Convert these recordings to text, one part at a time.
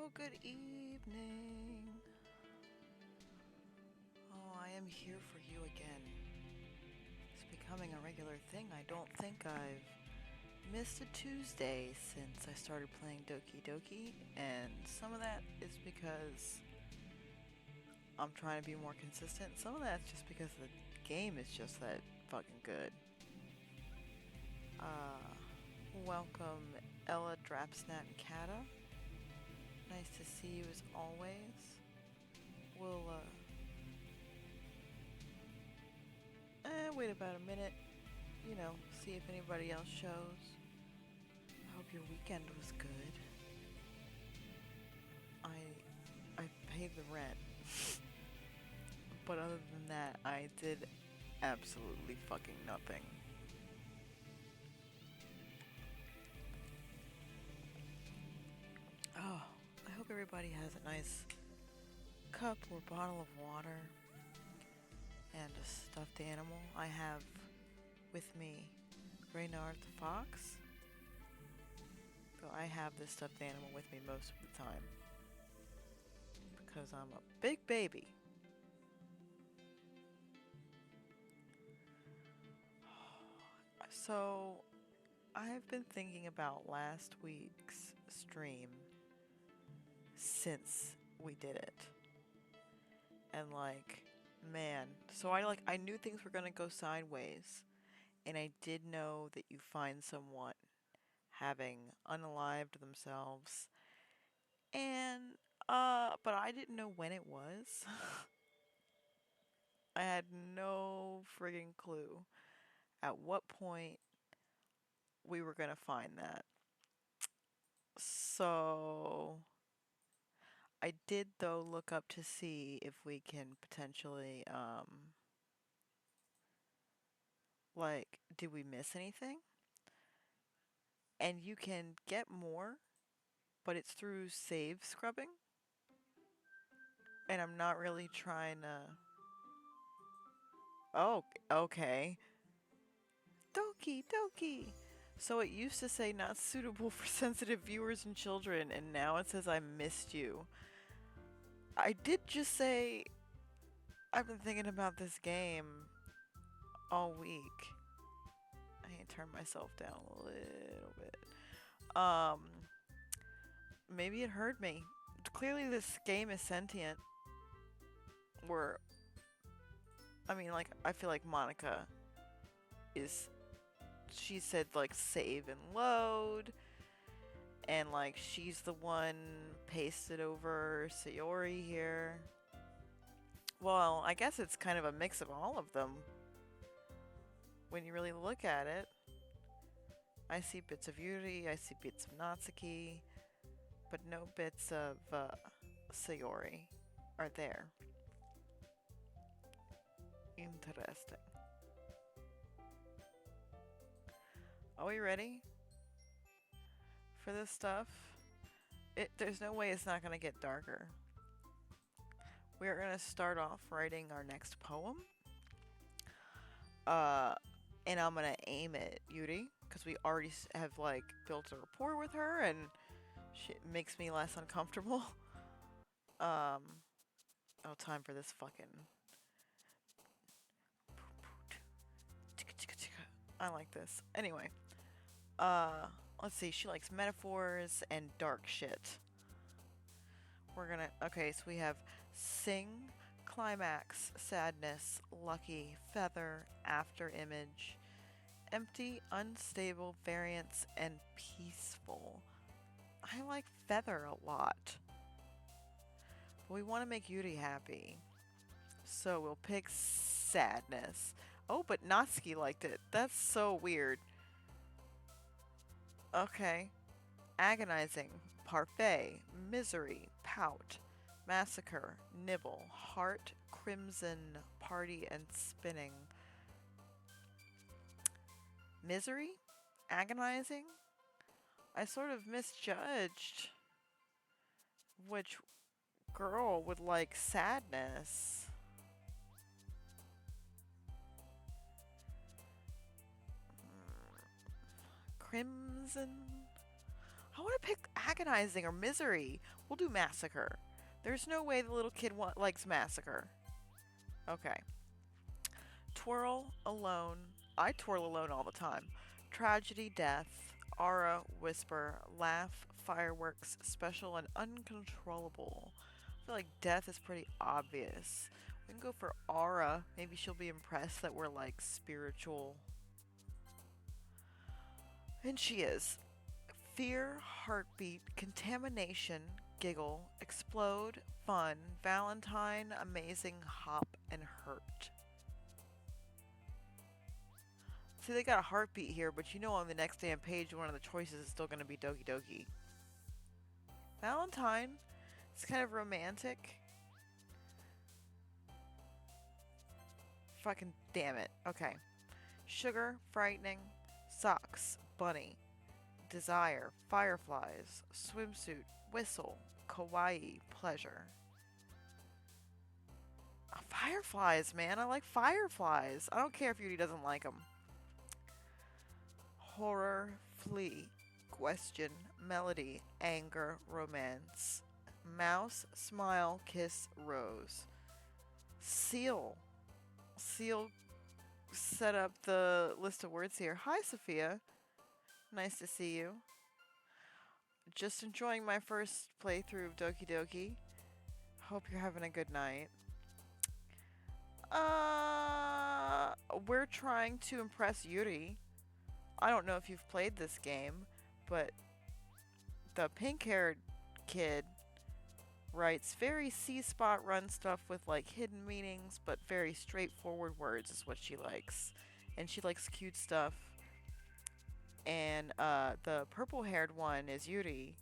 Good evening. Oh, I am here for you again. It's becoming a regular thing. I don't think I've missed a Tuesday since I started playing Doki Doki, and some of that is because I'm trying to be more consistent. Some of that's just because the game is just that fucking good. Uh, Welcome Ella, Drapsnat, and Kata. Nice to see you as always. We'll, wait about a minute. See if anybody else shows. I hope your weekend was good. I paid the rent. But other than that, I did absolutely fucking nothing. Oh, I hope everybody has a nice cup or bottle of water and a stuffed animal. I have with me Reynard the fox. So I have this stuffed animal with me most of the time because I'm a big baby. So, I've been thinking about last week's stream since we did it. And man, so I knew things were going to go sideways, and I did know that you find someone having unalived themselves. And but I didn't know when it was. I had no friggin' clue at what point we were going to find that. So I did though look up to see if we can potentially did we miss anything? And you can get more, but it's through save scrubbing. And I'm not really trying to. Oh, okay. Doki Doki. So it used to say not suitable for sensitive viewers and children, and now it says I missed you. I did just say I've been thinking about this game all week. I need to turn myself down a little bit. Um, Maybe it heard me. Clearly, this game is sentient. Where, I feel like Monika is. She said, save and load. And, she's the one pasted over Sayori here. Well, I guess it's kind of a mix of all of them. When you really look at it. I see bits of Yuri, I see bits of Natsuki, but no bits of Sayori are there. Interesting. Are we ready for this stuff? There's no way it's not going to get darker. We are going to start off writing our next poem. And I'm going to aim at Yuri, because we already have, built a rapport with her, and she makes me less uncomfortable. Time for this fucking... I like this. Anyway. Let's see. She likes metaphors and dark shit. We're gonna... Okay, so we have sing, climax, sadness, lucky, feather, after image, empty, unstable, variance, and peaceful. I like feather a lot. But we want to make Yuri happy. So we'll pick sadness. Oh, but Natsuki liked it. That's so weird. Okay. Agonizing, parfait, misery, pout, massacre, nibble, heart, crimson, party, and spinning. Misery? Agonizing? I sort of misjudged which girl would like sadness. Crimson? I want to pick agonizing or misery. We'll do massacre. There's no way the little kid likes massacre. Okay. Twirl alone. I twirl alone all the time. Tragedy, death, aura, whisper, laugh, fireworks, special, and uncontrollable. I feel like death is pretty obvious. We can go for aura. Maybe she'll be impressed that we're like spiritual. And she is. Fear, heartbeat, contamination, giggle, explode, fun, Valentine, amazing, hop, and hurt. See, they got a heartbeat here, but you know on the next damn page, one of the choices is still going to be Doki Doki. Valentine. It's kind of romantic. Fucking damn it. Okay. Sugar, frightening, socks, bunny, desire, fireflies, swimsuit, whistle, kawaii, pleasure. Fireflies, man. I like fireflies. I don't care if Yuri doesn't like them. Horror, flee, question, melody, anger, romance. Mouse, smile, kiss, rose. Seal. Seal set up the list of words here. Hi, Sophia. Nice to see you. Just enjoying my first playthrough of Doki Doki. Hope you're having a good night. We're trying to impress Yuri. I don't know if you've played this game, but the pink-haired kid writes very C-spot run stuff with like hidden meanings, but very straightforward words is what she likes. And she likes cute stuff. And the purple-haired one is Yuri.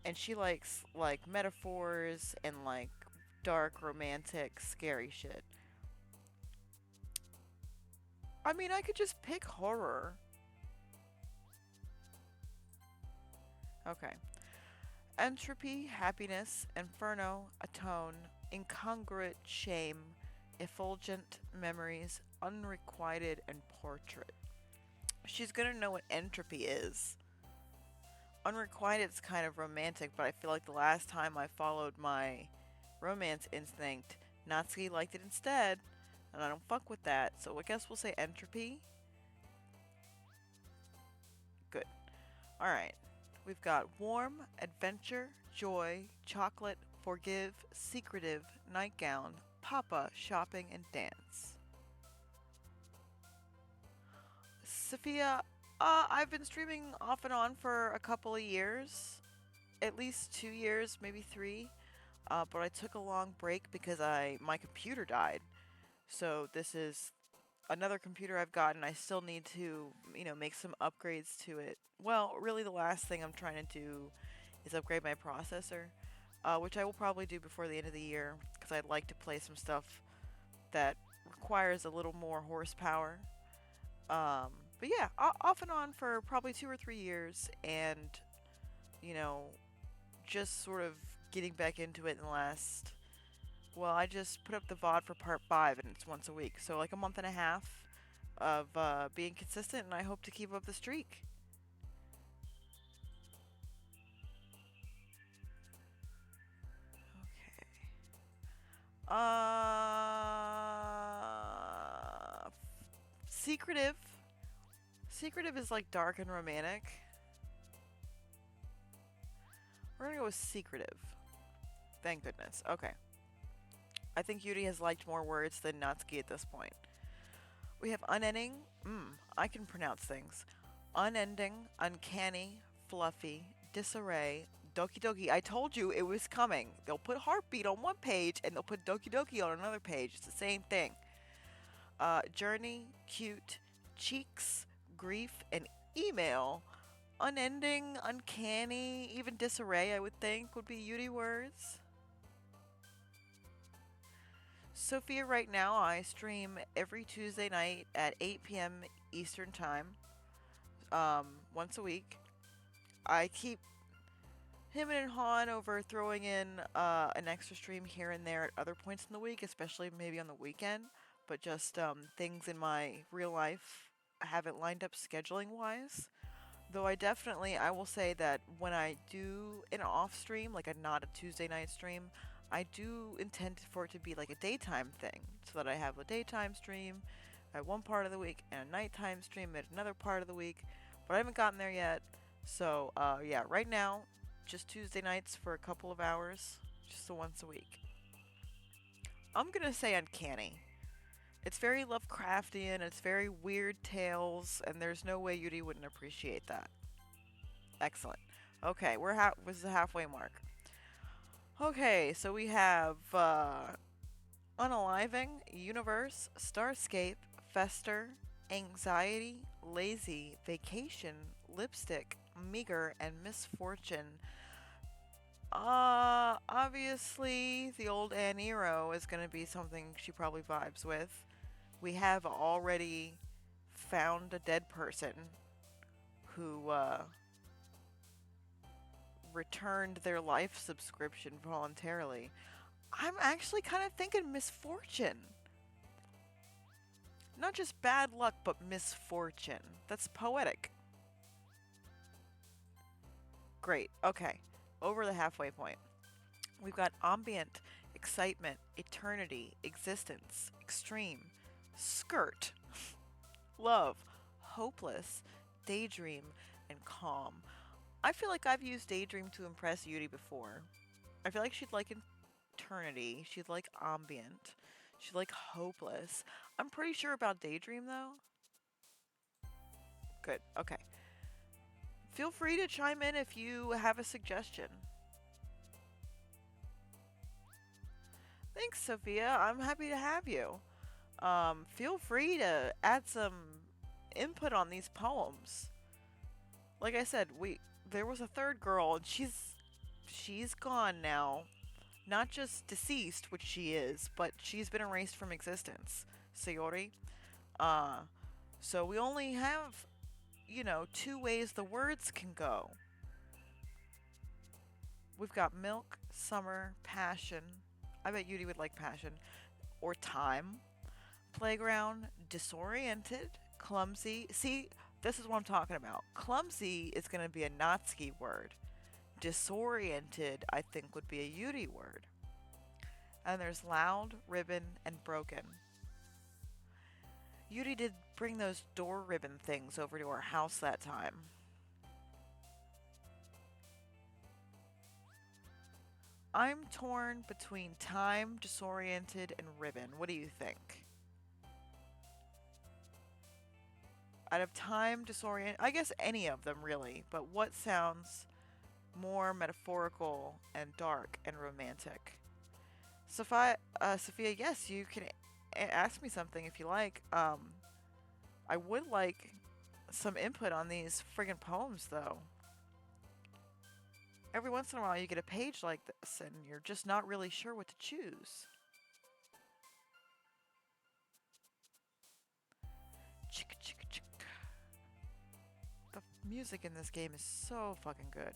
And she likes like metaphors and like dark, romantic, scary shit. I mean, I could just pick horror. Okay. Entropy, happiness, inferno, atone, incongruent shame, effulgent memories, unrequited, and portrait. She's gonna know what entropy is. Unrequited's kind of romantic, but I feel like the last time I followed my romance instinct, Natsuki liked it instead, and I don't fuck with that, so I guess we'll say entropy. Good. Alright. We've got warm, adventure, joy, chocolate, forgive, secretive, nightgown, papa, shopping, and dance. Sophia, I've been streaming off and on for a couple of years. At least 2 years, maybe 3. But I took a long break because my computer died. So this is another computer I've gotten. I still need to, make some upgrades to it. Well, really the last thing I'm trying to do is upgrade my processor, which I will probably do before the end of the year because I'd like to play some stuff that requires a little more horsepower. But yeah, off and on for probably 2 or 3 years, and just sort of getting back into it in the last. Well, I just put up the VOD for part 5, and it's once a week, so like a month and a half of being consistent, and I hope to keep up the streak. Okay. Secretive. Secretive is like dark and romantic. We're gonna go with secretive. Thank goodness. Okay. I think Yuri has liked more words than Natsuki at this point. We have unending. I can pronounce things. Unending, uncanny, fluffy, disarray, doki doki. I told you it was coming. They'll put heartbeat on one page and they'll put doki doki on another page. It's the same thing. Journey, cute, cheeks, grief, and email. Unending, uncanny, even disarray, I would think, would be Yuri words. Sophia, right now, I stream every Tuesday night at 8 p.m. Eastern Time, once a week. I keep him and Han over throwing in an extra stream here and there at other points in the week, especially maybe on the weekend, but just things in my real life I haven't lined up scheduling-wise. Though I will say that when I do an off stream, like a not a Tuesday night stream, I do intend for it to be like a daytime thing, so that I have a daytime stream at one part of the week and a nighttime stream at another part of the week. But I haven't gotten there yet. So yeah, right now, just Tuesday nights for a couple of hours, just the once a week. I'm gonna say uncanny. It's very Lovecraftian, it's very weird tales, and there's no way Yuri wouldn't appreciate that. Excellent. Okay, was the halfway mark. Okay, so we have Unaliving, Universe, Starscape, Fester, Anxiety, Lazy, Vacation, Lipstick, Meager, and Misfortune. Obviously, the old Aniro is going to be something she probably vibes with. We have already found a dead person who returned their life subscription voluntarily. I'm actually kind of thinking misfortune. Not just bad luck, but misfortune. That's poetic. Great. Okay. Over the halfway point. We've got ambient, excitement, eternity, existence, extreme, skirt, love, hopeless, daydream, and calm. I feel like I've used daydream to impress Yuri before. I feel like she'd like eternity, she'd like ambient, she'd like hopeless. I'm pretty sure about daydream though. Good. Okay. Feel free to chime in if you have a suggestion. Thanks, Sophia. I'm happy to have you. Feel free to add some input on these poems. Like I said, there was a third girl, and she's gone now. Not just deceased, which she is, but she's been erased from existence. Sayori. Uh, so we only have, two ways the words can go. We've got milk, summer, passion. I bet Yuri would like passion. Or time. Playground, disoriented, clumsy. See, this is what I'm talking about. Clumsy is going to be a Natsuki word. Disoriented, I think, would be a Yuri word. And there's loud, ribbon, and broken. Yuri did bring those door ribbon things over to our house that time. I'm torn between time, disoriented, and ribbon. What do you think? Out of time, disoriented, I guess any of them really, but what sounds more metaphorical and dark and romantic? Sophia, yes, you can ask me something if you like. I would like some input on these friggin' poems, though. Every once in a while, you get a page like this, and you're just not really sure what to choose. Chicka chicka chicka. The music in this game is so fucking good.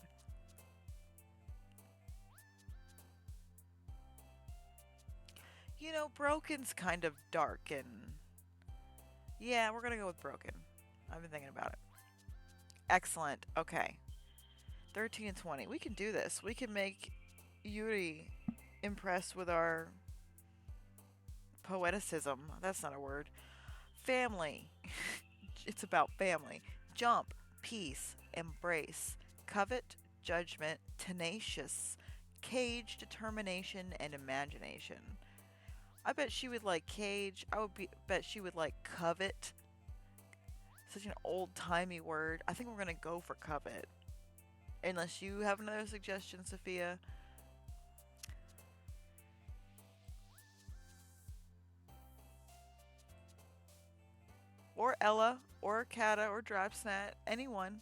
Broken's kind of dark and... Yeah, we're gonna go with Broken. I've been thinking about it. Excellent. Okay. 13 and 20. We can do this. We can make Yuri impressed with our poeticism. That's not a word. Family. It's about family. Jump. Peace. Embrace. Covet. Judgment. Tenacious. Cage. Determination. And imagination. I bet she would like cage. Bet she would like covet. Such an old-timey word. I think we're going to go for covet. Unless you have another suggestion, Sophia. Or Ella, or Kata, or Drapsnat. Anyone.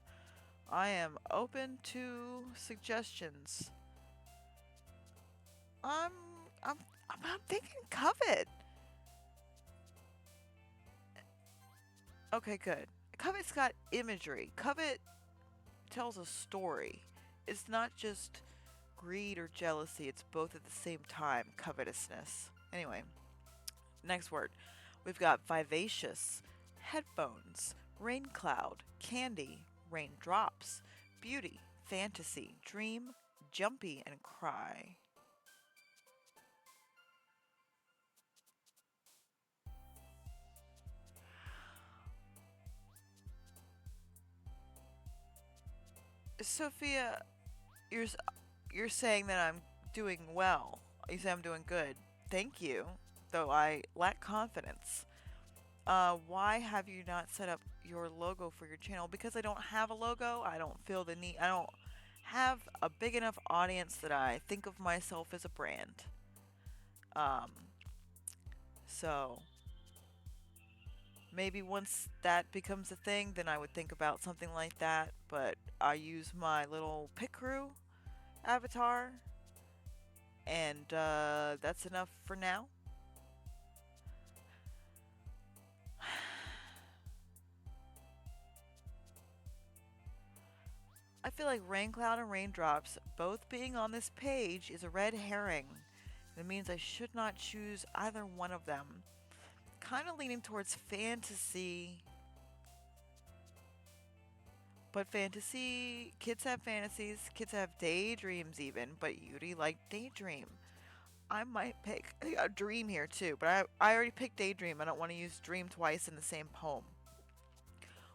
I am open to suggestions. I'm thinking covet. Okay, good. Covet's got imagery. Covet tells a story. It's not just greed or jealousy, it's both at the same time. Covetousness. Anyway, next word. We've got vivacious, headphones, rain cloud, candy, raindrops, beauty, fantasy, dream, jumpy, and cry. Sophia, you're you're saying that I'm doing well. You say I'm doing good. Thank you, though I lack confidence. Why have you not set up your logo for your channel? Because I don't have a logo. I don't feel the need. I don't have a big enough audience that I think of myself as a brand. Um, so maybe once that becomes a thing, then I would think about something like that. But I use my little pit crew avatar, and that's enough for now. I feel like Rain Cloud and Raindrops both being on this page is a red herring. It means I should not choose either one of them. Kind of leaning towards fantasy. But fantasy, kids have fantasies, kids have daydreams even, but Yuri liked daydream. I might pick a dream here too, but I already picked daydream. I don't want to use dream twice in the same poem.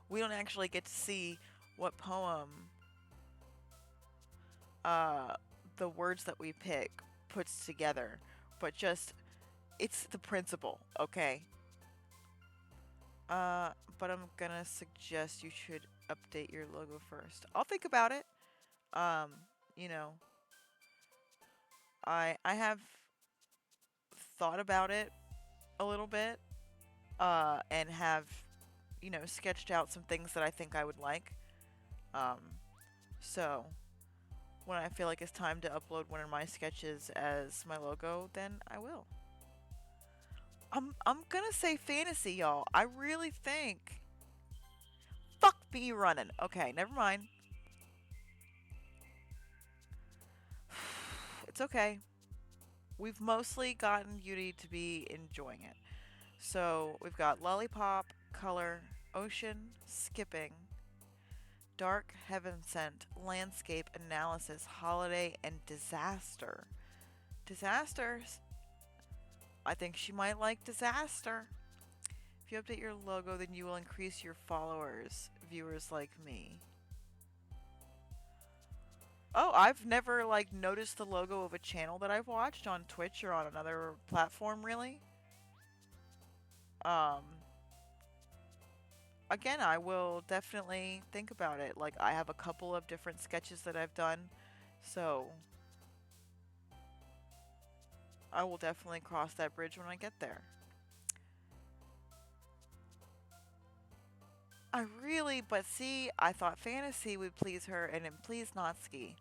We don't actually get to see what poem uh, the words that we pick puts together, but just it's the principle, okay? But I'm gonna suggest you should update your logo first. I'll think about it. Um, you know, I have thought about it a little bit, and have sketched out some things that I think I would like. Um, so when I feel like it's time to upload one of my sketches as my logo, then I will. I'm gonna say fantasy, y'all. I really think. Fuck me running. Okay, never mind. It's okay. We've mostly gotten Beauty to be enjoying it. So we've got Lollipop, Color, Ocean, Skipping, Dark, Heaven Sent, Landscape, Analysis, Holiday, and Disaster. Disasters. I think she might like Disaster. If you update your logo, then you will increase your followers, viewers like me. Oh, I've never noticed the logo of a channel that I've watched on Twitch or on another platform really. Um Again, I will definitely think about it. Like I have a couple of different sketches that I've done. So I will definitely cross that bridge when I get there. But see, I thought fantasy would please her and it pleased Natsuki.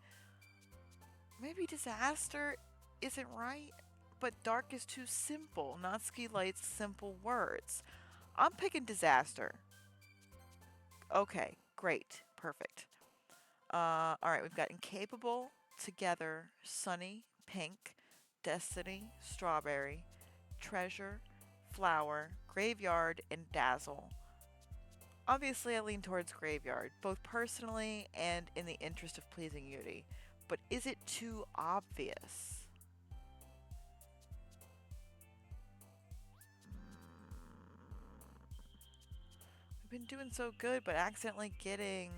Maybe disaster isn't right, but dark is too simple. Natsuki likes simple words. I'm picking disaster. Okay, great, perfect. Alright, we've got incapable, together, sunny, pink, destiny, strawberry, treasure, flower, graveyard, and dazzle. Obviously, I lean towards graveyard, both personally and in the interest of pleasing Yuri. But is it too obvious? I've been doing so good, but accidentally getting.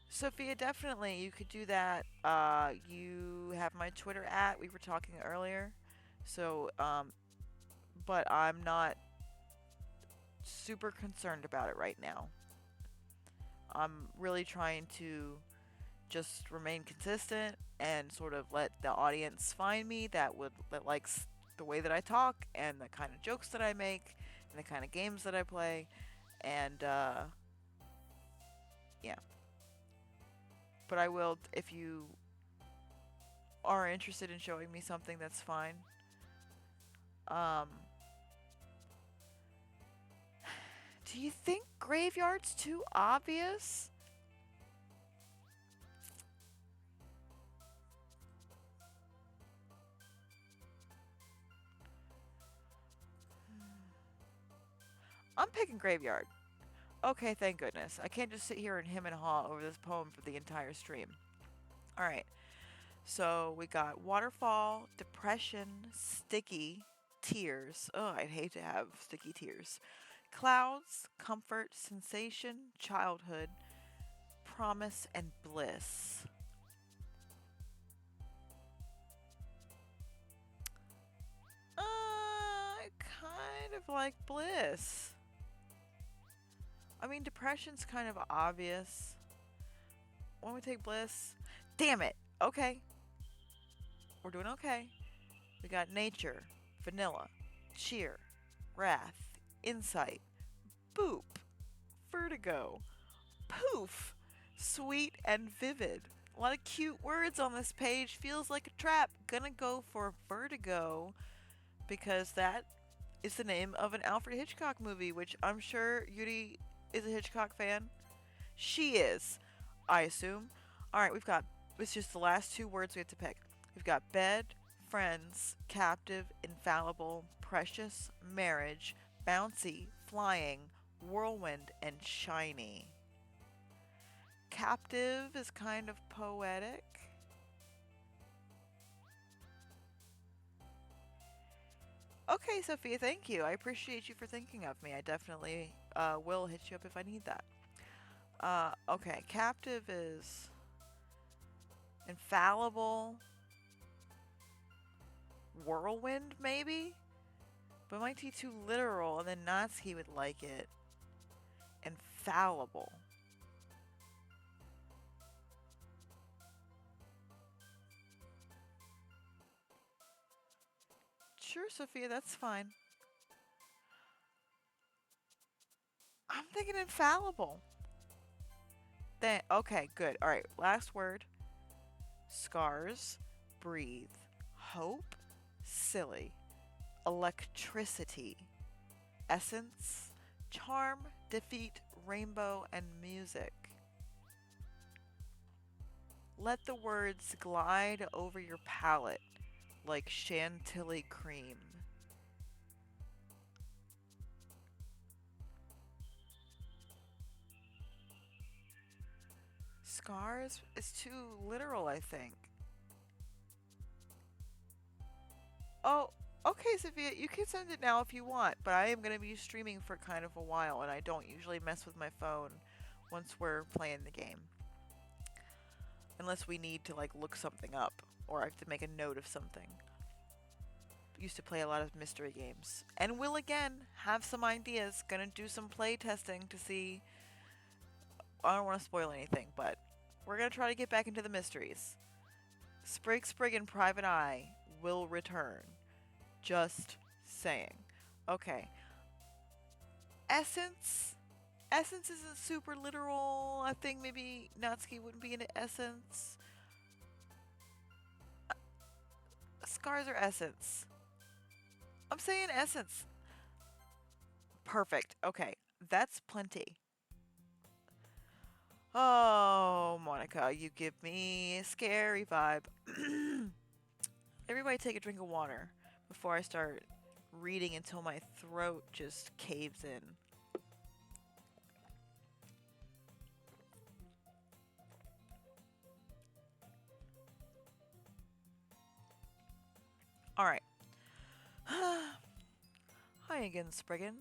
Sophia, definitely, you could do that. You have my Twitter at. We were talking earlier. So, but I'm not super concerned about it right now. I'm really trying to just remain consistent and sort of let the audience find me that likes the way that I talk and the kind of jokes that I make and the kind of games that I play and yeah. But I will if you are interested in showing me something, that's fine. Um, do you think graveyard's too obvious? I'm picking graveyard. Okay, thank goodness. I can't just sit here and hem and haw over this poem for the entire stream. All right. So we got waterfall, depression, sticky, tears. Oh, I'd hate to have sticky tears. Clouds, comfort, sensation, childhood, promise, and bliss. I kind of like bliss. I mean, depression's kind of obvious. Why don't we take bliss? Damn it. Okay. We're doing okay. We got nature, vanilla, cheer, wrath, insight, boop, vertigo, poof, sweet and vivid. A lot of cute words on this page. Feels like a trap. Gonna go for vertigo because that is the name of an Alfred Hitchcock movie, which I'm sure Yuri is a Hitchcock fan. She is, I assume. Alright, we've got, it's just the last two words we have to pick. We've got bed, friends, captive, infallible, precious, marriage, bouncy, flying, whirlwind, and shiny. Captive is kind of poetic. Okay, Sophia, thank you. I appreciate you for thinking of me. I definitely will hit you up if I need that. Okay, captive is infallible. Whirlwind, maybe? But it might be too literal, and then Natsuki would like it. Infallible. Sure, Sophia, that's fine. I'm thinking infallible. Then, okay, good. All right, last word. Scars, breathe, hope, silly, electricity, essence, charm, defeat, rainbow, and music. Let the words glide over your palate like chantilly cream. Scars is too literal, I think. Oh, okay, Sophia, you can send it now if you want, but I am going to be streaming for kind of a while, and I don't usually mess with my phone once we're playing the game. Unless we need to, like, look something up, or I have to make a note of something. Used to play a lot of mystery games. And will again have some ideas. Gonna do some play testing to see. I don't want to spoil anything, but we're gonna try to get back into the mysteries. Sprig and Private Eye will return. Just saying. Okay. Essence. Essence isn't super literal. I think maybe Natsuki wouldn't be into essence. Scars or essence? I'm saying essence. Perfect. Okay. That's plenty. Oh, Monika, you give me a scary vibe. Everybody take a drink of water before I start reading until my throat just caves in. Alright. Hi again, Spriggan.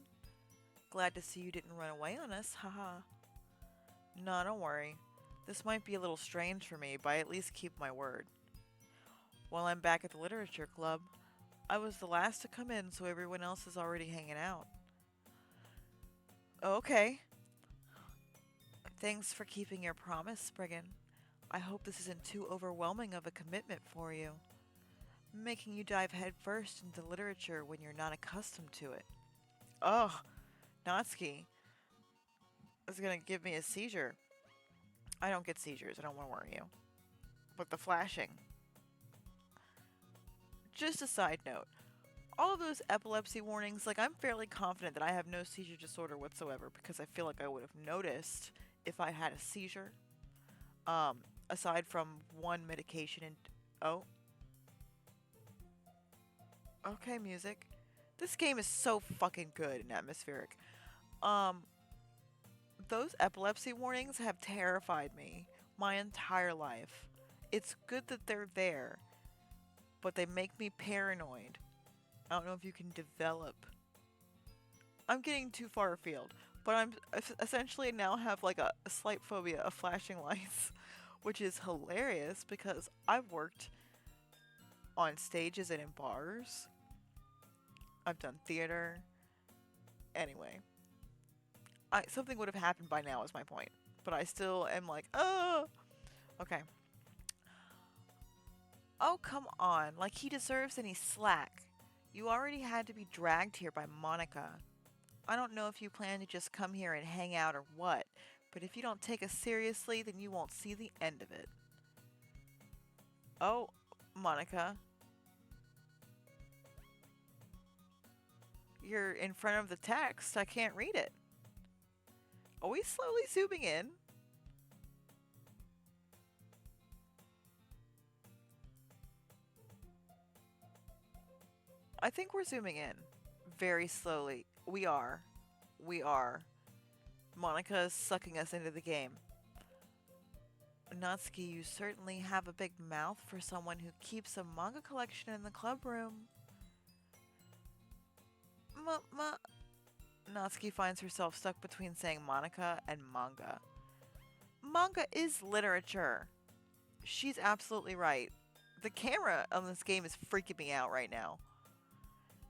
Glad to see you didn't run away on us, haha. No, don't worry. This might be a little strange for me, but I at least keep my word. While I'm back at the Literature Club, I was the last to come in, so everyone else is already hanging out. Okay. Thanks for keeping your promise, Spriggan. I hope this isn't too overwhelming of a commitment for you, making you dive headfirst into literature when you're not accustomed to it. Oh, Natsuki is gonna give me a seizure. I don't get seizures, I don't want to worry you. But the flashing. Just a side note. All of those epilepsy warnings, like, I'm fairly confident that I have no seizure disorder whatsoever because I feel like I would have noticed if I had a seizure. Aside from one medication and... Oh. Okay, music. This game is so fucking good and atmospheric. Um, those epilepsy warnings have terrified me my entire life. It's good that they're there, but they make me paranoid. I don't know if you can develop. I'm getting too far afield, but I'm essentially now have like a slight phobia of flashing lights, which is hilarious because I've worked on stages and in bars. I've done theater. Anyway, something would have happened by now is my point, but I still am like, oh, okay. Oh, come on, like he deserves any slack. You already had to be dragged here by Monika. I don't know if you plan to just come here and hang out or what, but if you don't take us seriously, then you won't see the end of it. Oh, Monika, you're in front of the text. I can't read it. Are we slowly zooming in? I think we're zooming in. Very slowly. We are. We are. Monika is sucking us into the game. Natsuki, you certainly have a big mouth for someone who keeps a manga collection in the club room. Ma. Natsuki finds herself stuck between saying Monika and manga. Manga is literature. She's absolutely right. The camera on this game is freaking me out right now.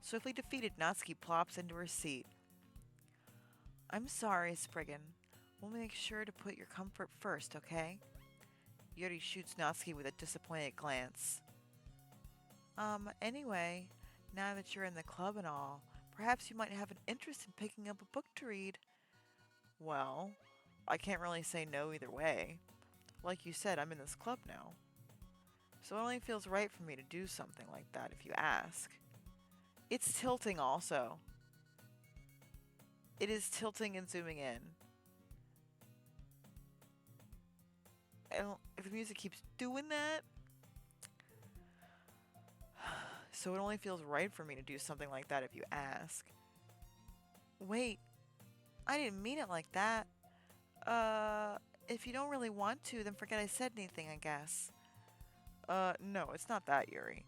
Swiftly defeated, Natsuki plops into her seat. I'm sorry, Spriggan. We'll make sure to put your comfort first, okay? Yuri shoots Natsuki with a disappointed glance. Anyway, now that you're in the club and all, perhaps you might have an interest in picking up a book to read. Well, I can't really say no either way. Like you said, I'm in this club now. So it only feels right for me to do something like that if you ask. It's tilting also. It is tilting and zooming in. If the music keeps doing that, so it only feels right for me to do something like that if you ask. Wait, I didn't mean it like that. If you don't really want to, then forget I said anything, I guess. No, it's not that, Yuri.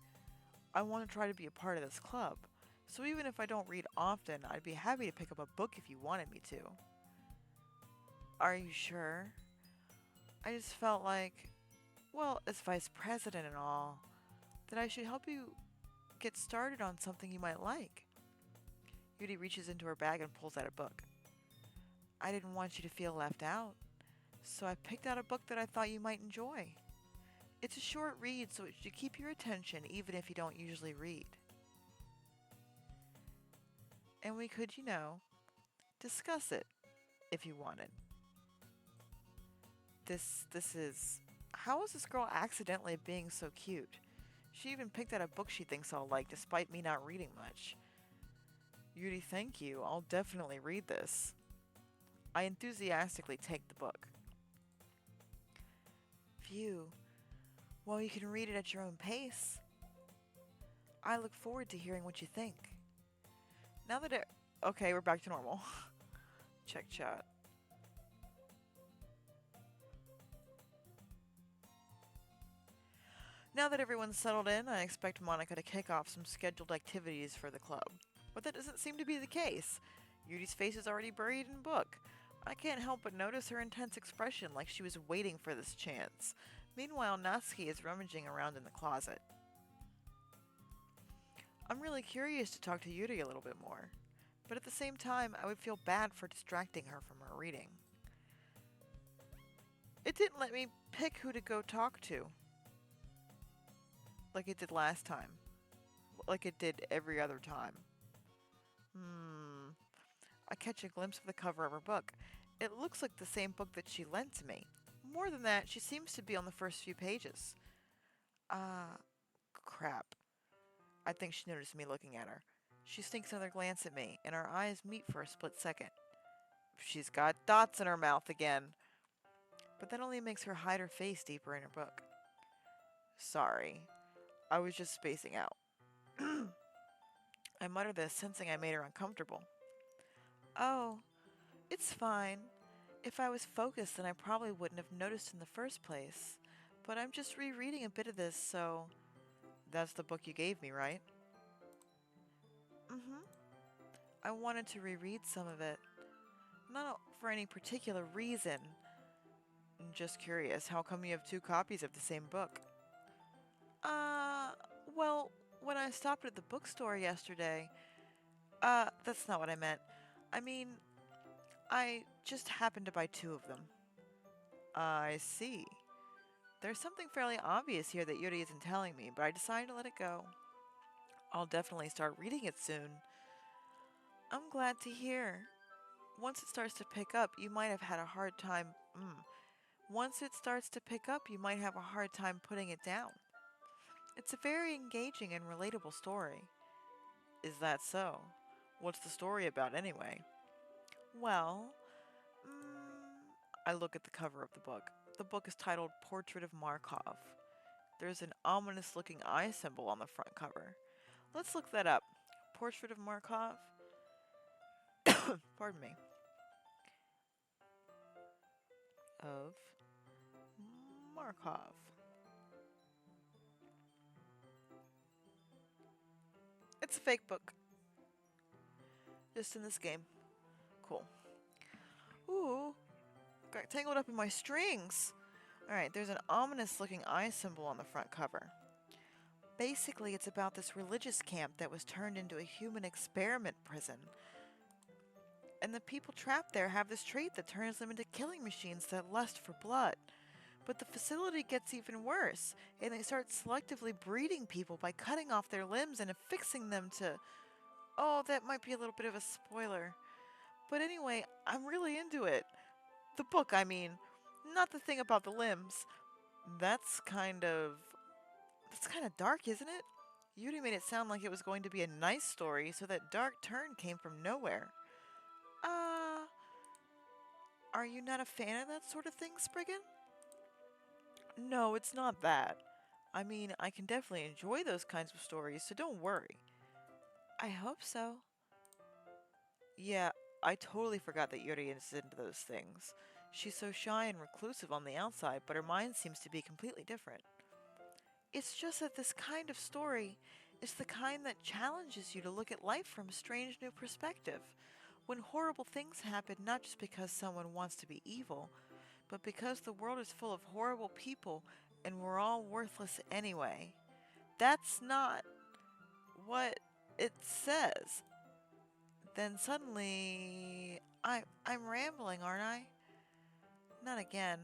I want to try to be a part of this club. So even if I don't read often, I'd be happy to pick up a book if you wanted me to. Are you sure? I just felt like, well, as vice president and all, that I should help you get started on something you might like. Yuri reaches into her bag and pulls out a book. I didn't want you to feel left out, so I picked out a book that I thought you might enjoy. It's a short read, so it should keep your attention even if you don't usually read. And we could, discuss it if you wanted. This is... How is this girl accidentally being so cute? She even picked out a book she thinks I'll like despite me not reading much. Yuri, thank you. I'll definitely read this. I enthusiastically take the book. Phew. Well, you can read it at your own pace. I look forward to hearing what you think. Now that it... Okay, we're back to normal. Check chat. Now that everyone's settled in, I expect Monika to kick off some scheduled activities for the club. But that doesn't seem to be the case. Yuri's face is already buried in book. I can't help but notice her intense expression like she was waiting for this chance. Meanwhile, Natsuki is rummaging around in the closet. I'm really curious to talk to Yuri a little bit more. But at the same time, I would feel bad for distracting her from her reading. It didn't let me pick who to go talk to. Like it did last time. Like it did every other time. I catch a glimpse of the cover of her book. It looks like the same book that she lent to me. More than that, she seems to be on the first few pages. Crap. I think she noticed me looking at her. She sneaks another glance at me, and our eyes meet for a split second. She's got dots in her mouth again. But that only makes her hide her face deeper in her book. Sorry. I was just spacing out. I muttered this, sensing I made her uncomfortable. Oh, It's fine. If I was focused, then I probably wouldn't have noticed in the first place. But I'm just rereading a bit of this, so. That's the book you gave me, right? Mm hmm. I wanted to reread some of it. Not for any particular reason. I'm just curious, how come you have two copies of the same book? Uh, well, when I stopped at the bookstore yesterday, that's not what I meant. I mean, I just happened to buy two of them. I see. There's something fairly obvious here that Yuri isn't telling me, but I decided to let it go. I'll definitely start reading it soon. I'm glad to hear. Once it starts to pick up, you might have had a hard time. Once it starts to pick up, you might have a hard time putting it down. It's a very engaging and relatable story. Is that so? What's the story about anyway? Well, I look at the cover of the book. The book is titled Portrait of Markov. There's an ominous looking eye symbol on the front cover. Let's look that up. Portrait of Markov? Pardon me. Of Markov. It's a fake book. Just in this game. Cool. Ooh, got tangled up in my strings. Alright, there's an ominous looking eye symbol on the front cover. Basically, it's about this religious camp that was turned into a human experiment prison. And the people trapped there have this trait that turns them into killing machines that lust for blood. But the facility gets even worse, and they start selectively breeding people by cutting off their limbs and affixing them to. Oh, that might be a little bit of a spoiler. But anyway, I'm really into it. The book, I mean. Not the thing about the limbs. That's kind of. That's kind of dark, isn't it? Yuri made it sound like it was going to be a nice story, so that dark turn came from nowhere. Uh. Are you not a fan of that sort of thing, Spriggan? No, it's not that. I mean, I can definitely enjoy those kinds of stories, so don't worry. I hope so. Yeah, I totally forgot that Yuri is into those things. She's so shy and reclusive on the outside, but her mind seems to be completely different. It's just that this kind of story is the kind that challenges you to look at life from a strange new perspective. When horrible things happen, not just because someone wants to be evil, but because the world is full of horrible people and we're all worthless anyway. That's not what it says. Then suddenly, I'm rambling, aren't I? Not again.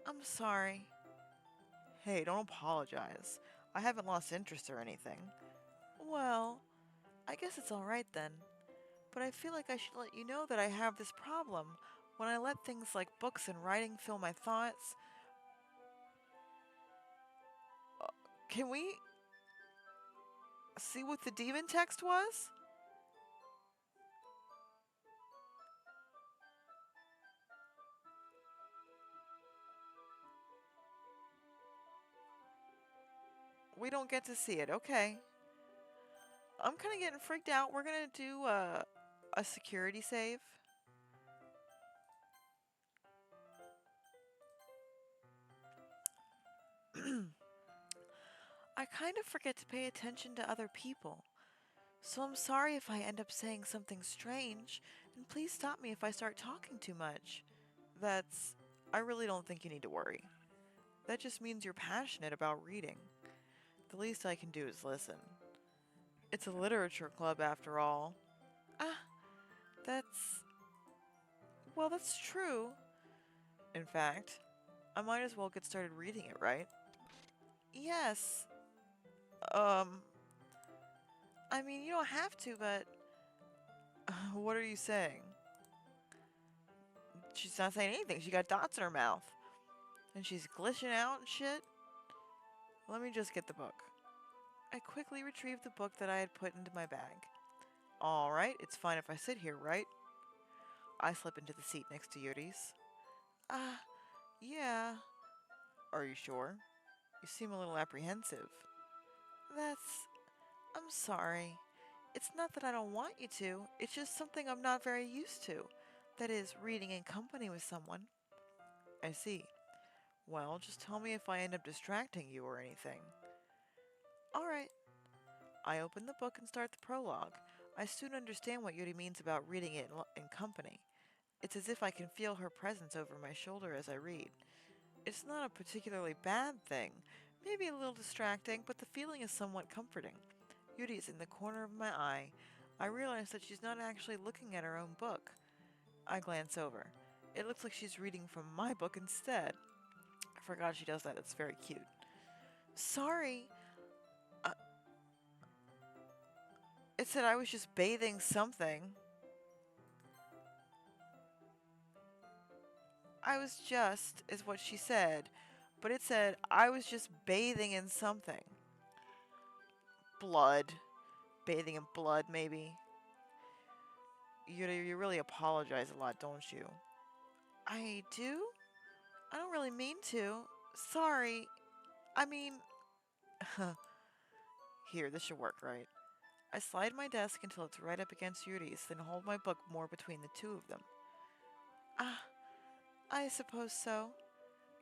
I'm sorry. Hey, don't apologize. I haven't lost interest or anything. Well, I guess it's alright then. But I feel like I should let you know that I have this problem. When I let things like books and writing fill my thoughts, can we see what the demon text was? We don't get to see it. Okay. I'm kind of getting freaked out. We're going to do a security save. I kind of forget to pay attention to other people. So I'm sorry if I end up saying something strange, and please stop me if I start talking too much. That's. I really don't think you need to worry. That just means you're passionate about reading. The least I can do is listen. It's a literature club after all. Ah, that's. Well, that's true. In fact, I might as well get started reading it, right? Yes. Um, I mean, you don't have to, but. What are you saying? She's not saying anything. She got dots in her mouth. And she's glitching out and shit. Let me just get the book. I quickly retrieved the book that I had put into my bag. Alright, it's fine if I sit here, right? I slip into the seat next to Yuri's. Ah, yeah. Are you sure? You seem a little apprehensive. That's. I'm sorry. It's not that I don't want you to, it's just something I'm not very used to. That is, reading in company with someone. I see. Well, just tell me if I end up distracting you or anything. Alright. I open the book and start the prologue. I soon understand what Yuri means about reading it in company. It's as if I can feel her presence over my shoulder as I read. It's not a particularly bad thing, maybe a little distracting, but the feeling is somewhat comforting. Yuri is in the corner of my eye. I realize that she's not actually looking at her own book. I glance over. It looks like she's reading from my book instead. I forgot she does that. It's very cute. Sorry. Uh, it said I was just bathing something. I was just, is what she said. But it said I was just bathing in something. Blood. Bathing in blood, maybe. You really apologize a lot, don't you? I do? I don't really mean to. Sorry. I mean, here, this should work, right? I slide my desk until it's right up against Yuri's, then hold my book more between the two of them. Ah, I suppose so.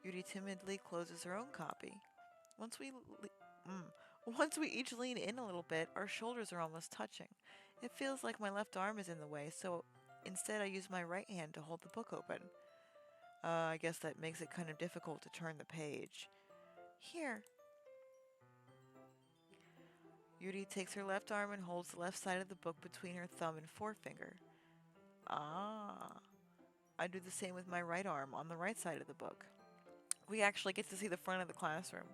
Yuri timidly closes her own copy. Once we Once we each lean in a little bit, our shoulders are almost touching. It feels like my left arm is in the way, so instead I use my right hand to hold the book open. I guess that makes it kind of difficult to turn the page. Here. Yuri takes her left arm and holds the left side of the book between her thumb and forefinger. Ah. I do the same with my right arm on the right side of the book. We actually get to see the front of the classroom.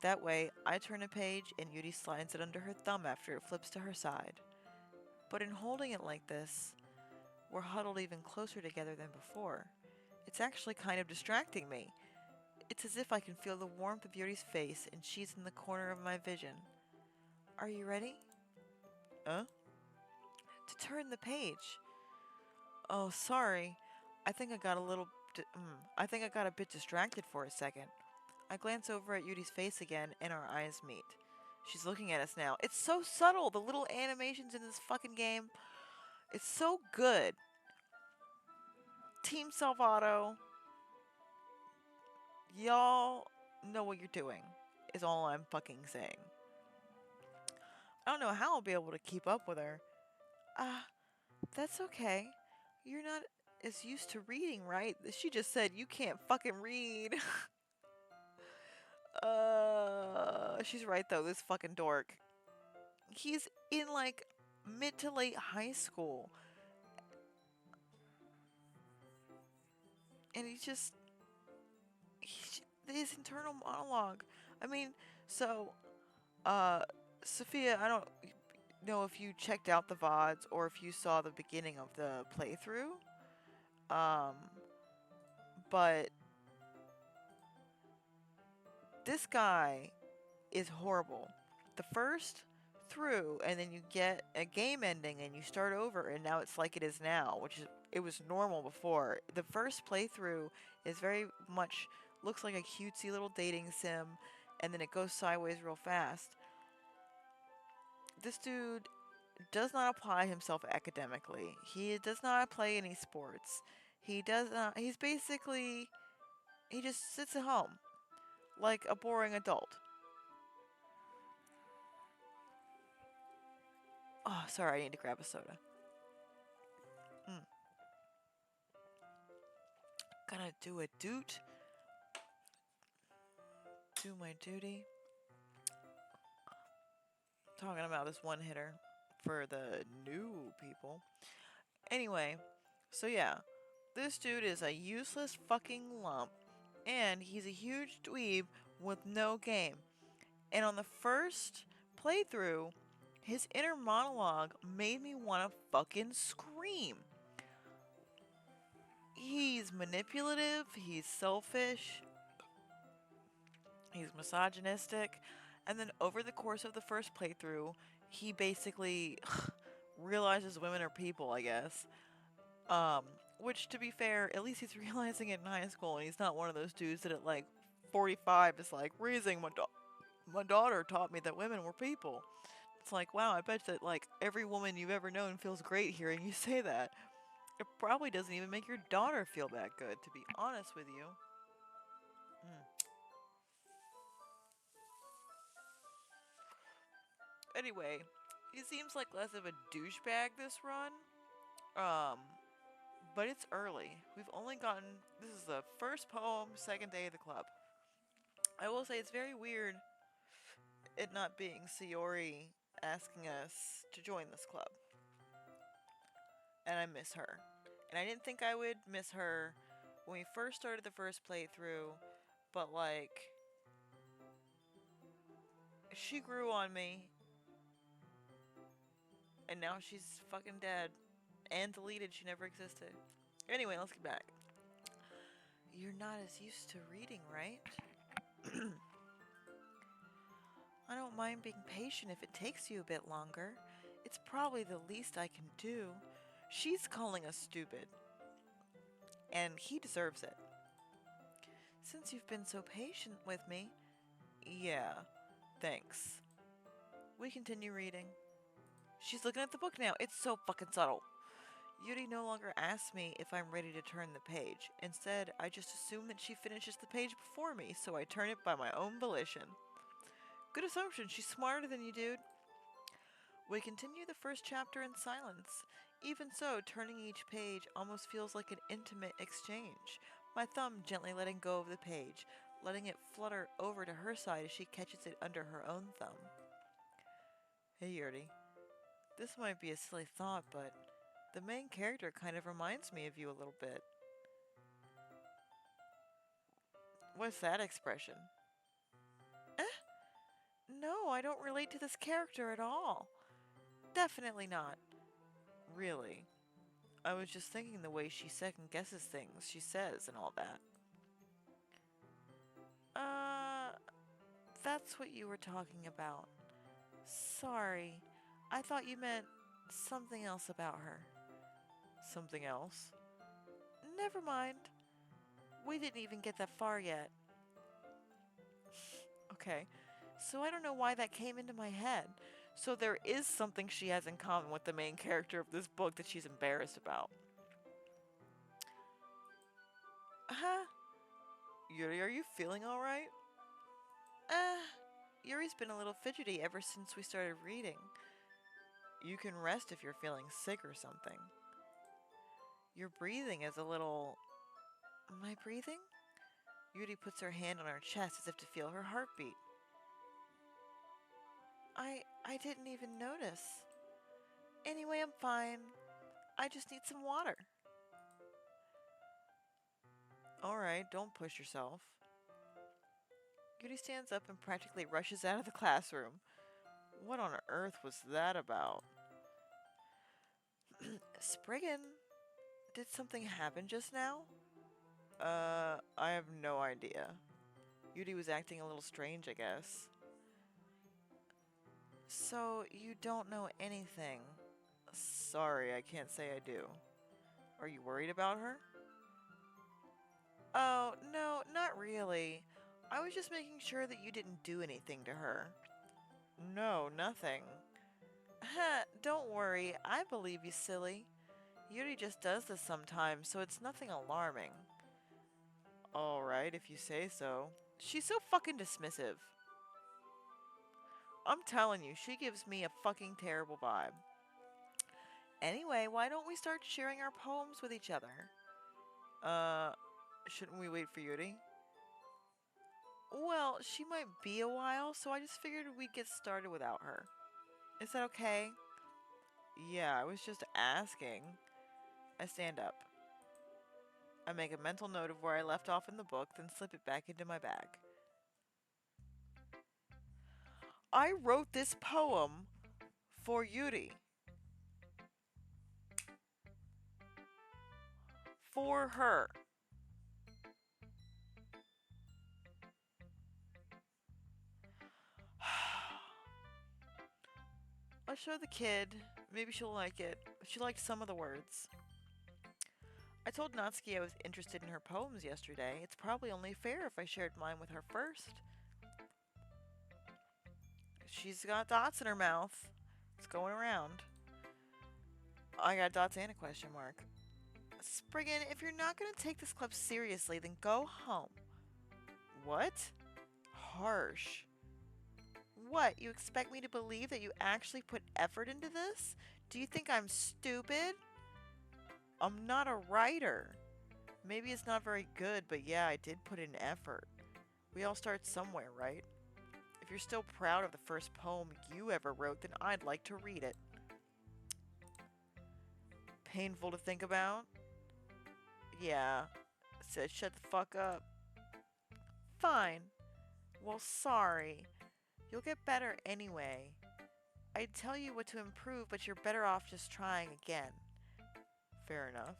That way, I turn a page and Yuri slides it under her thumb after it flips to her side. But in holding it like this, we're huddled even closer together than before. It's actually kind of distracting me. It's as if I can feel the warmth of Yuri's face and she's in the corner of my vision. Are you ready? Huh? To turn the page. Oh, sorry. I think I got a little. I think I got a bit distracted for a second. I glance over at Yuri's face again, and our eyes meet. She's looking at us now. It's so subtle. The little animations in this fucking game. It's so good. Team Salvato, y'all know what you're doing. Is all I'm fucking saying. I don't know how I'll be able to keep up with her. Ah, that's okay. You're not as used to reading, right? She just said you can't fucking read. She's right though, this fucking dork. He's in like mid to late high school. And his internal monologue. I mean, so, uh, Sophia, I don't know if you checked out the VODs or if you saw the beginning of the playthrough. Um, but this guy is horrible. The first through, and then you get a game ending and you start over, and now it's like it is now, which is it was normal before. The first playthrough is very much looks like a cutesy little dating sim, and then it goes sideways real fast. This dude does not apply himself academically. He does not play any sports. He does not. He's basically he just sits at home like a boring adult. Oh, sorry, I need to grab a soda. Mm. Gotta do a doot. Do my duty. Talking about this one hitter for the new people. Anyway, so yeah, this dude is a useless fucking lump, and he's a huge dweeb with no game. And on the first playthrough, his inner monologue made me want to fucking scream. He's manipulative, he's selfish, he's misogynistic, and then over the course of the first playthrough, he basically realizes women are people, I guess. Which, to be fair, at least he's realizing it in high school, and he's not one of those dudes that at like 45 is like, raising my daughter taught me that women were people. It's like, wow, I bet that like every woman you've ever known feels great hearing you say that. It probably doesn't even make your daughter feel that good, to be honest with you. Mm. Anyway, he seems like less of a douchebag this run. Um, but it's early. We've only gotten. This is the first poem, second day of the club. I will say it's very weird it not being Sayori asking us to join this club. And I miss her. And I didn't think I would miss her when we first started the first playthrough, but like, she grew on me, and now she's fucking dead. And deleted, she never existed. Anyway, let's get back. You're not as used to reading, right? I don't mind being patient if it takes you a bit longer. It's probably the least I can do. She's calling us stupid, and he deserves it. Since you've been so patient with me, yeah, thanks. We continue reading. She's looking at the book now. It's so fucking subtle. Yuri no longer asks me if I'm ready to turn the page. Instead, I just assume that she finishes the page before me, so I turn it by my own volition. Good assumption. She's smarter than you, dude. We continue the first chapter in silence. Even so, turning each page almost feels like an intimate exchange. My thumb gently letting go of the page, letting it flutter over to her side as she catches it under her own thumb. Hey, Yuri. This might be a silly thought, but the main character kind of reminds me of you a little bit. What's that expression? Eh? No, I don't relate to this character at all. Definitely not. Really. I was just thinking the way she second guesses things she says and all that. Uh, that's what you were talking about. Sorry. I thought you meant something else about her. Something else? Never mind. We didn't even get that far yet. Okay. So I don't know why that came into my head. So there is something she has in common with the main character of this book that she's embarrassed about. Huh? Yuri, are you feeling alright? Yuri's been a little fidgety ever since we started reading. You can rest if you're feeling sick or something. Your breathing is a little... My breathing? Yuri puts her hand on her chest as if to feel her heartbeat. I didn't even notice. Anyway, I'm fine. I just need some water. Alright, don't push yourself. Yuri stands up and practically rushes out of the classroom. What on earth was that about? Spriggan, did something happen just now? I have no idea. Yuri was acting a little strange, I guess. So, you don't know anything? Sorry, I can't say I do. Are you worried about her? Oh, no, not really. I was just making sure that you didn't do anything to her. No, nothing. Don't worry, I believe you, silly. Yuri just does this sometimes, so it's nothing alarming. Alright, if you say so. She's so fucking dismissive. I'm telling you, she gives me a fucking terrible vibe. Anyway, why don't we start sharing our poems with each other? Uh, shouldn't we wait for Yuri? Well, she might be a while, so I just figured we'd get started without her. Is that okay? Yeah, I was just asking. I stand up. I make a mental note of where I left off in the book, then slip it back into my bag. I wrote this poem for Yuri. For her. I'll show the kid. Maybe she'll like it. She liked some of the words. I told Natsuki I was interested in her poems yesterday. It's probably only fair if I shared mine with her first. She's got dots in her mouth. It's going around. I got dots and a question mark. Spriggan, if you're not going to take this club seriously, then go home. What? Harsh. What, you expect me to believe that you actually put effort into this? Do you think I'm stupid? I'm not a writer. Maybe it's not very good, but yeah, I did put in effort. We all start somewhere, right? If you're still proud of the first poem you ever wrote, then I'd like to read it. Painful to think about? Yeah. Said shut the fuck up. Fine. Well, sorry. You'll get better anyway. I'd tell you what to improve, but you're better off just trying again. Fair enough.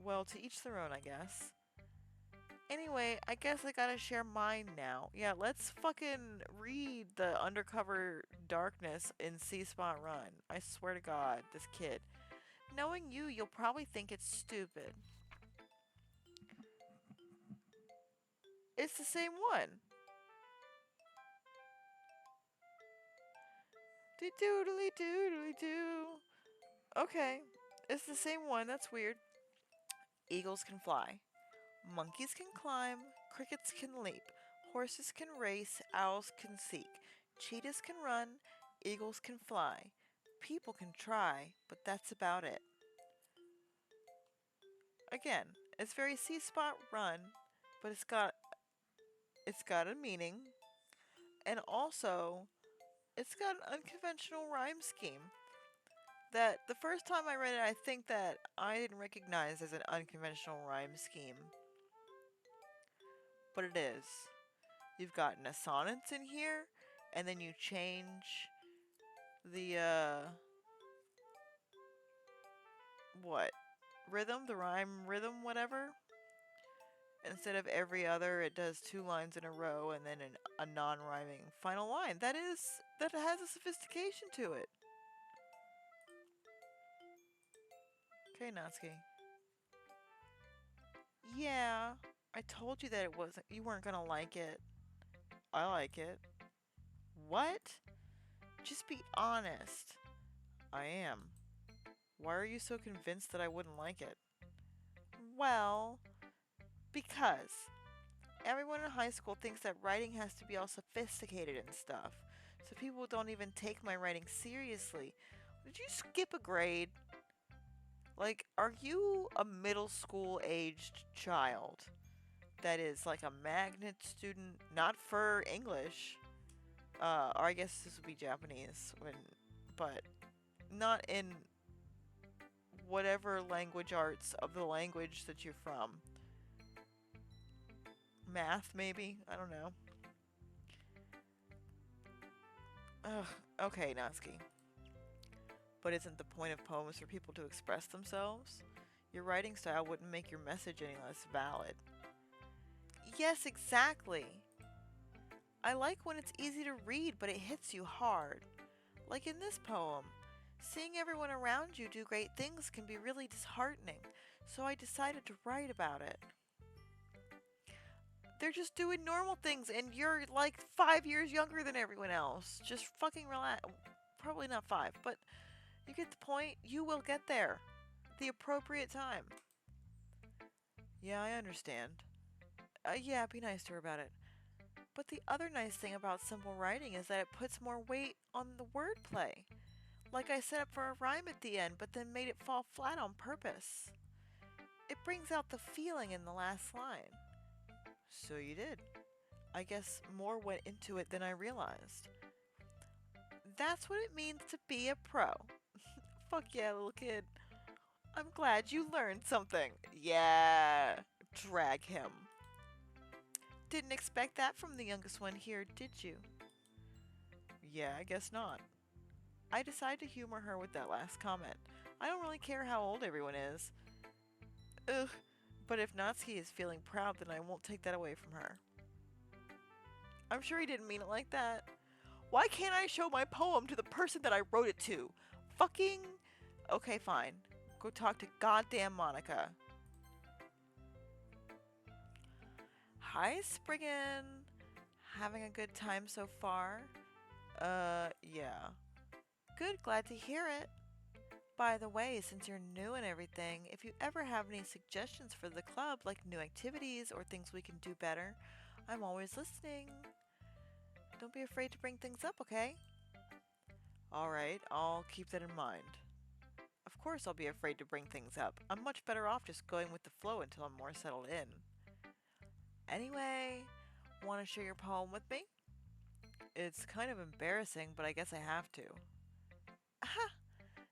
Well, to each their own, I guess. Anyway, I guess I gotta share mine now. Yeah, let's fucking read the Undercover Darkness in C Spot Run. I swear to God, this kid. Knowing you, you'll probably think it's stupid. It's the same one. Doodly doodly doo. Okay, it's the same one. That's weird. Eagles can fly. Monkeys can climb. Crickets can leap. Horses can race. Owls can seek. Cheetahs can run. Eagles can fly. People can try, but that's about it. Again, it's very C spot run, but it's got a meaning, and also it's got an unconventional rhyme scheme that the first time I read it, I think that I didn't recognize as an unconventional rhyme scheme, but it is. You've got an assonance in here, and then you change the what rhythm, the rhyme rhythm, whatever. Instead of every other, it does two lines in a row and then a non-rhyming final line. That has a sophistication to it. Okay, Natsuki. Yeah, I told you that it wasn't. You weren't gonna like it. I like it. What? Just be honest. I am. Why are you so convinced that I wouldn't like it? Well, because everyone in high school thinks that writing has to be all sophisticated and stuff. So people don't even take my writing seriously. Did you skip a grade? Like, are you a middle school aged child that is like a magnet student, not for English, or I guess this would be Japanese, but not in whatever language arts of the language that you're from? Math, maybe? I don't know. Ugh, okay, Natsuki. But isn't the point of poems for people to express themselves? Your writing style wouldn't make your message any less valid. Yes, exactly. I like when it's easy to read, but it hits you hard. Like in this poem. Seeing everyone around you do great things can be really disheartening, so I decided to write about it. They're just doing normal things, and you're like 5 years younger than everyone else. Just fucking relax. Probably not 5, but you get the point. You will get there. The appropriate time. Yeah, I understand. Yeah, be nice to her about it. But the other nice thing about simple writing is that it puts more weight on the wordplay. Like I set up for a rhyme at the end, but then made it fall flat on purpose. It brings out the feeling in the last line. So you did. I guess more went into it than I realized. That's what it means to be a pro. Fuck yeah, little kid. I'm glad you learned something. Yeah, drag him. Didn't expect that from the youngest one here, did you? Yeah, I guess not. I decided to humor her with that last comment. I don't really care how old everyone is. Ugh, but if Natsuki is feeling proud, then I won't take that away from her. I'm sure he didn't mean it like that. Why can't I show my poem to the person that I wrote it to? Fucking... Okay, fine. Go talk to goddamn Monika. Hi, Spriggan. Having a good time so far? Yeah. Good, glad to hear it. By the way, since you're new and everything, if you ever have any suggestions for the club, like new activities or things we can do better, I'm always listening. Don't be afraid to bring things up, okay? Alright, I'll keep that in mind. Of course, I'll be afraid to bring things up. I'm much better off just going with the flow until I'm more settled in. Anyway, want to share your poem with me? It's kind of embarrassing, but I guess I have to. Aha!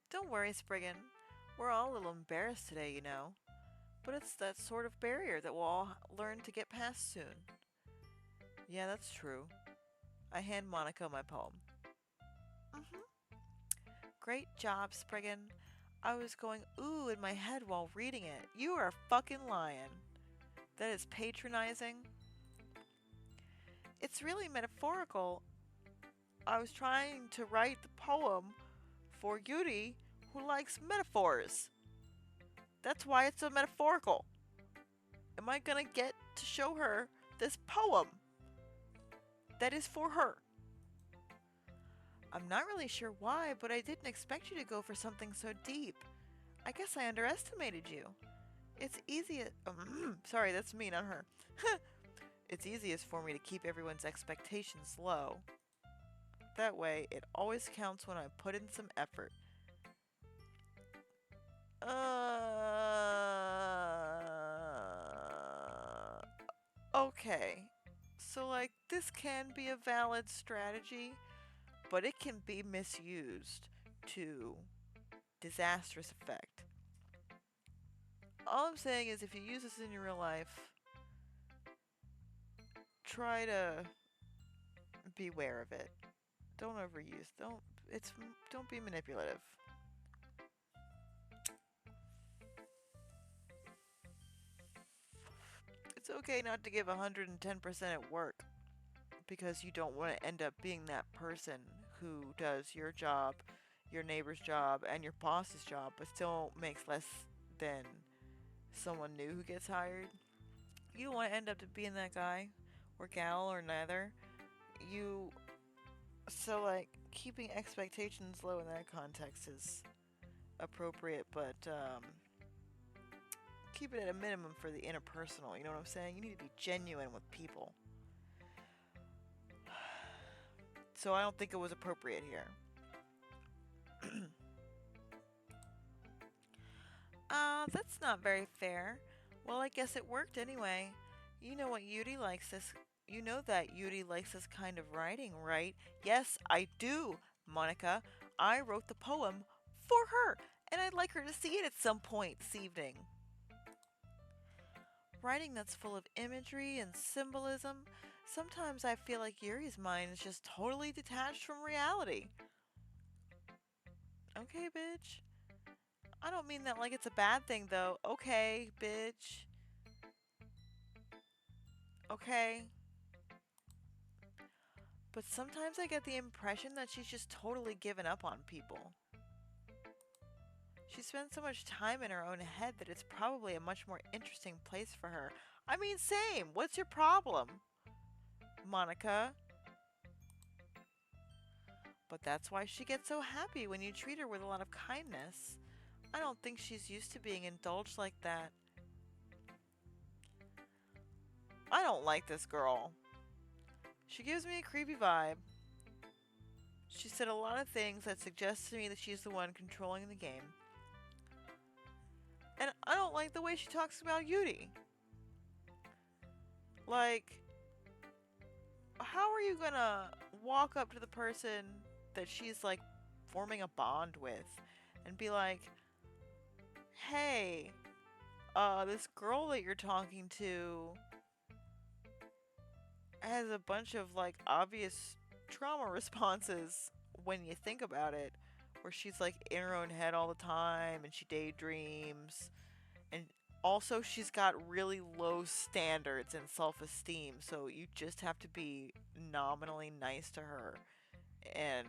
Don't worry, Spriggan. We're all a little embarrassed today, you know. But it's that sort of barrier that we'll all learn to get past soon. Yeah, that's true. I hand Monica my poem. Mm-hmm. Great job, Spriggan. I was going ooh in my head while reading it. You are a fucking lion. That is patronizing. It's really metaphorical. I was trying to write the poem for Yuri, who likes metaphors. That's why it's so metaphorical. Am I gonna get to show her this poem that is for her? I'm not really sure why, but I didn't expect you to go for something so deep. I guess I underestimated you. It's easy. Sorry, that's me, not her. It's easiest for me to keep everyone's expectations low. That way, it always counts when I put in some effort. Okay. So, like, this can be a valid strategy, but it can be misused to disastrous effect. All I'm saying is if you use this in your real life, try to beware of it. Don't overuse. Don't be manipulative. It's okay not to give 110% at work because you don't want to end up being that person who does your job, your neighbor's job, and your boss's job, but still makes less than someone new who gets hired. You don't want to end up to being that guy or gal or neither. You so like keeping expectations low in that context is appropriate, but keep it at a minimum for the interpersonal. You know what I'm saying? You need to be genuine with people. So I don't think it was appropriate here. That's not very fair. Well, I guess it worked anyway. You know what Yuri likes this. You know that Yuri likes this kind of writing, right? Yes, I do, Monica. I wrote the poem for her, and I'd like her to see it at some point this evening. Writing that's full of imagery and symbolism. Sometimes I feel like Yuri's mind is just totally detached from reality. Okay, bitch. I don't mean that like it's a bad thing, though. Okay, bitch. Okay. But sometimes I get the impression that she's just totally given up on people. She spends so much time in her own head that it's probably a much more interesting place for her. I mean, same. What's your problem, Monica? But that's why she gets so happy when you treat her with a lot of kindness. I don't think she's used to being indulged like that. I don't like this girl. She gives me a creepy vibe. She said a lot of things that suggest to me that she's the one controlling the game. And I don't like the way she talks about Yuri. Like, how are you gonna walk up to the person that she's like forming a bond with and be like, hey, this girl that you're talking to has a bunch of like obvious trauma responses when you think about it, where she's like in her own head all the time and she daydreams, and also she's got really low standards and self-esteem, so you just have to be nominally nice to her and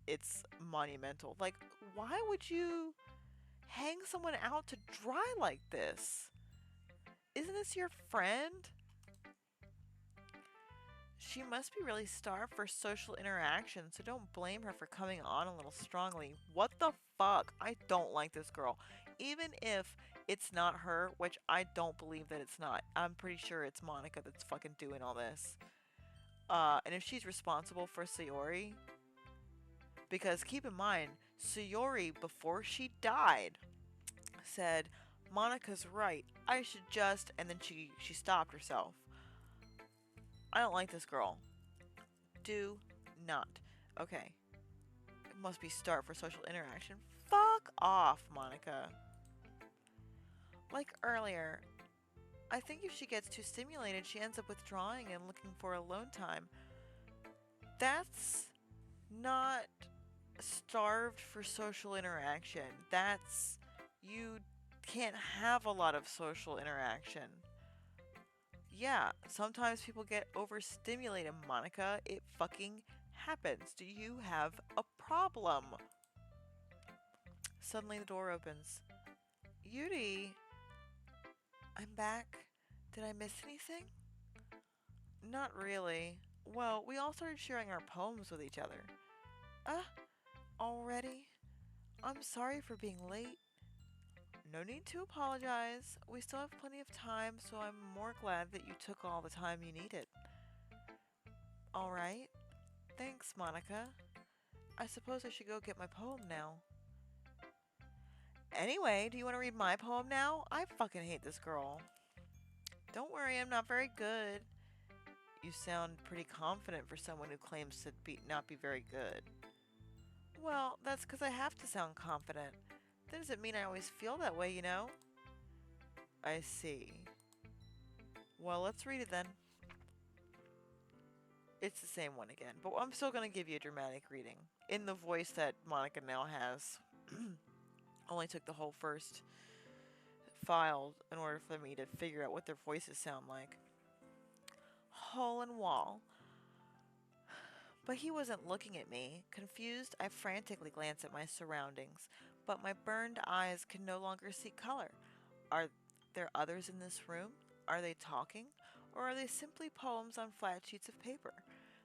it's monumental. Like, why would you hang someone out to dry like this? Isn't this your friend? She must be really starved for social interaction, so don't blame her for coming on a little strongly. What the fuck? I don't like this girl. Even if it's not her, which I don't believe that it's not. I'm pretty sure it's Monika that's fucking doing all this. And if she's responsible for Sayori, because keep in mind, Sayori, before she died, said, Monika's right. I should just, and then she stopped herself. I don't like this girl. Do not. Okay. It must be start for social interaction. Fuck off, Monika. Like earlier, I think if she gets too stimulated, she ends up withdrawing and looking for alone time. That's not starved for social interaction. That's. You can't have a lot of social interaction. Yeah, sometimes people get overstimulated, Monika. It fucking happens. Do you have a problem? Suddenly the door opens. Yuri, I'm back. Did I miss anything? Not really. Well, we all started sharing our poems with each other. Uh, already? I'm sorry for being late. No need to apologize. We still have plenty of time, so I'm more glad that you took all the time you needed. Alright. Thanks, Monika. I suppose I should go get my poem now. Anyway, do you want to read my poem now? I fucking hate this girl. Don't worry, I'm not very good. You sound pretty confident for someone who claims to not be very good. Well, that's because I have to sound confident. That doesn't mean I always feel that way, you know? I see. Well, let's read it then. It's the same one again, but I'm still going to give you a dramatic reading in the voice that Monika now has. Only took the whole first file in order for me to figure out what their voices sound like. Hole and wall. But he wasn't looking at me. Confused, I frantically glanced at my surroundings, but my burned eyes could no longer see color. Are there others in this room? Are they talking? Or are they simply poems on flat sheets of paper?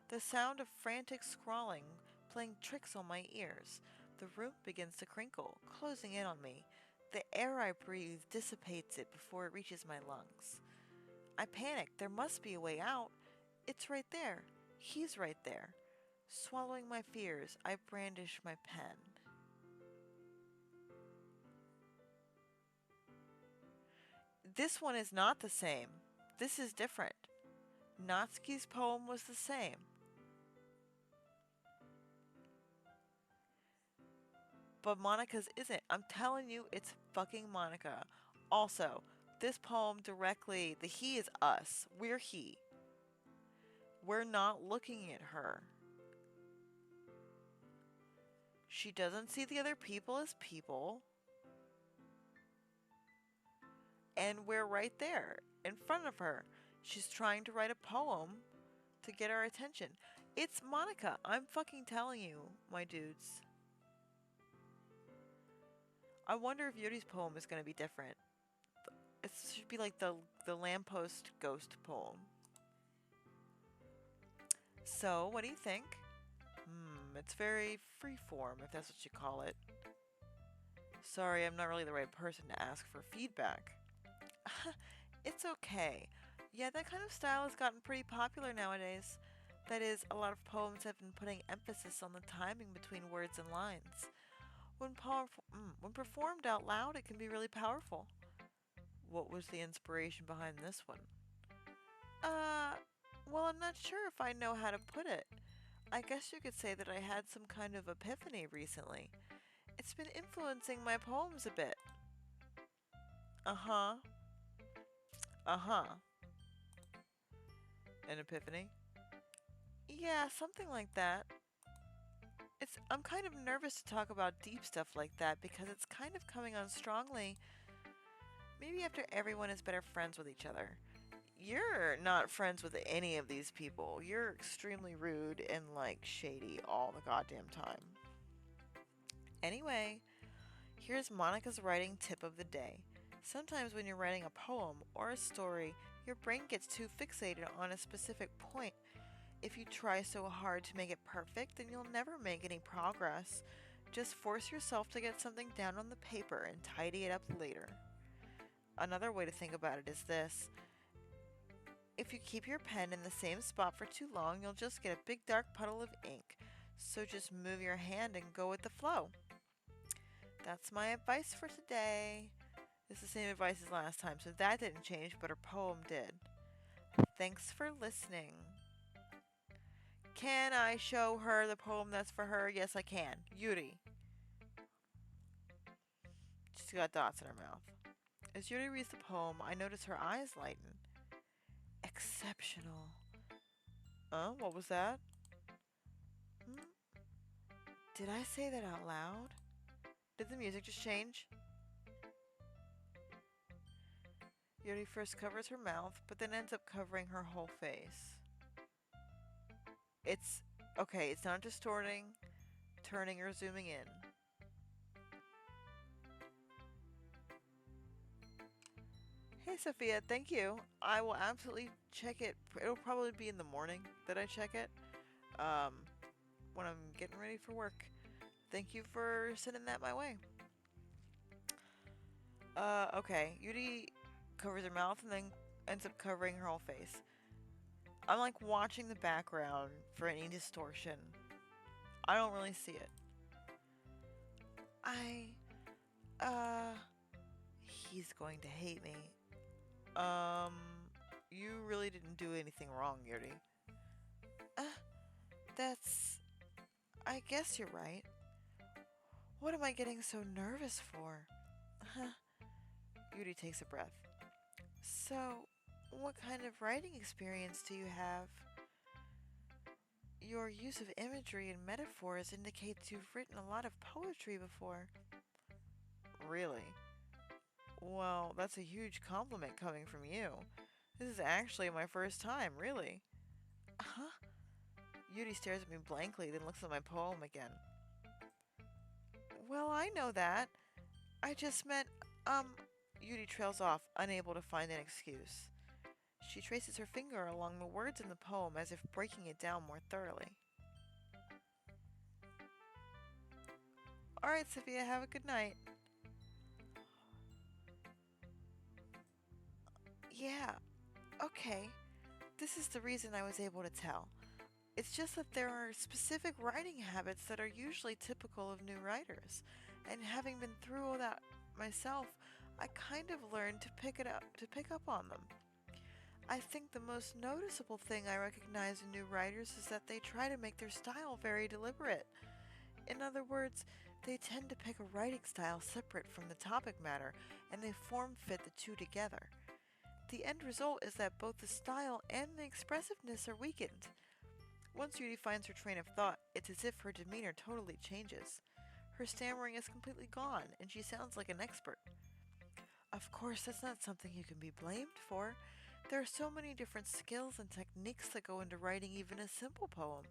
The sound of frantic scrawling playing tricks on my ears. The room begins to crinkle, closing in on me. The air I breathe dissipates it before it reaches my lungs. I panic. There must be a way out. It's right there. He's right there. Swallowing my fears, I brandish my pen. This one is not the same. This is different. Natsuki's poem was the same. But Monika's isn't. I'm telling you, it's fucking Monika. Also, this poem directly, the he is us. We're he. We're not looking at her. She doesn't see the other people as people. And we're right there, in front of her. She's trying to write a poem to get our attention. It's Monika. I'm fucking telling you, my dudes. I wonder if Yuri's poem is going to be different. It should be like the lamppost ghost poem. So, what do you think? It's very freeform, if that's what you call it. Sorry, I'm not really the right person to ask for feedback. It's okay. Yeah, that kind of style has gotten pretty popular nowadays. That is, a lot of poems have been putting emphasis on the timing between words and lines. When performed out loud, it can be really powerful. What was the inspiration behind this one? Uh, well, I'm not sure if I know how to put it. I guess you could say that I had some kind of epiphany recently. It's been influencing my poems a bit. Uh huh. Uh huh. An epiphany? Yeah, something like that. I'm kind of nervous to talk about deep stuff like that because it's kind of coming on strongly. Maybe after everyone is better friends with each other. You're not friends with any of these people. You're extremely rude and like shady all the goddamn time. Anyway, here's Monika's writing tip of the day. Sometimes when you're writing a poem or a story, your brain gets too fixated on a specific point. If you try so hard to make it perfect, then you'll never make any progress. Just force yourself to get something down on the paper and tidy it up later. Another way to think about it is this: if you keep your pen in the same spot for too long, you'll just get a big dark puddle of ink. So just move your hand and go with the flow. That's my advice for today. It's the same advice as last time, so that didn't change, but her poem did. Thanks for listening. Can I show her the poem that's for her? Yes, I can. Yuri. She's got dots in her mouth. As Yuri reads the poem, I notice her eyes lighten. Exceptional. What was that? Hmm? Did I say that out loud? Did the music just change? Yuri first covers her mouth, but then ends up covering her whole face. It's okay, it's not distorting, turning, or zooming in. Hey Sophia, thank you. I will absolutely check it. It'll probably be in the morning that I check it. Um, when I'm getting ready for work. Thank you for sending that my way. Okay. Yuri covers her mouth and then ends up covering her whole face. I'm like watching the background for any distortion. I don't really see it. I, uh, he's going to hate me. Um, you really didn't do anything wrong, Yuri. Uh, that's. I guess you're right. What am I getting so nervous for? Huh? Yuri takes a breath. So, what kind of writing experience do you have? Your use of imagery and metaphors indicates you've written a lot of poetry before. Really? Well, that's a huge compliment coming from you. This is actually my first time, really. Huh? Yuri stares at me blankly, then looks at my poem again. Well, I know that. I just meant, Yuri trails off, unable to find an excuse. She traces her finger along the words in the poem as if breaking it down more thoroughly. Alright, Sophia, have a good night. Yeah, okay. This is the reason I was able to tell. It's just that there are specific writing habits that are usually typical of new writers. And having been through all that myself, I kind of learned to pick up on them. I think the most noticeable thing I recognize in new writers is that they try to make their style very deliberate. In other words, they tend to pick a writing style separate from the topic matter, and they form fit the two together. The end result is that both the style and the expressiveness are weakened. Once Judy finds her train of thought, it's as if her demeanor totally changes. Her stammering is completely gone, and she sounds like an expert. Of course, that's not something you can be blamed for. There are so many different skills and techniques that go into writing even a simple poem.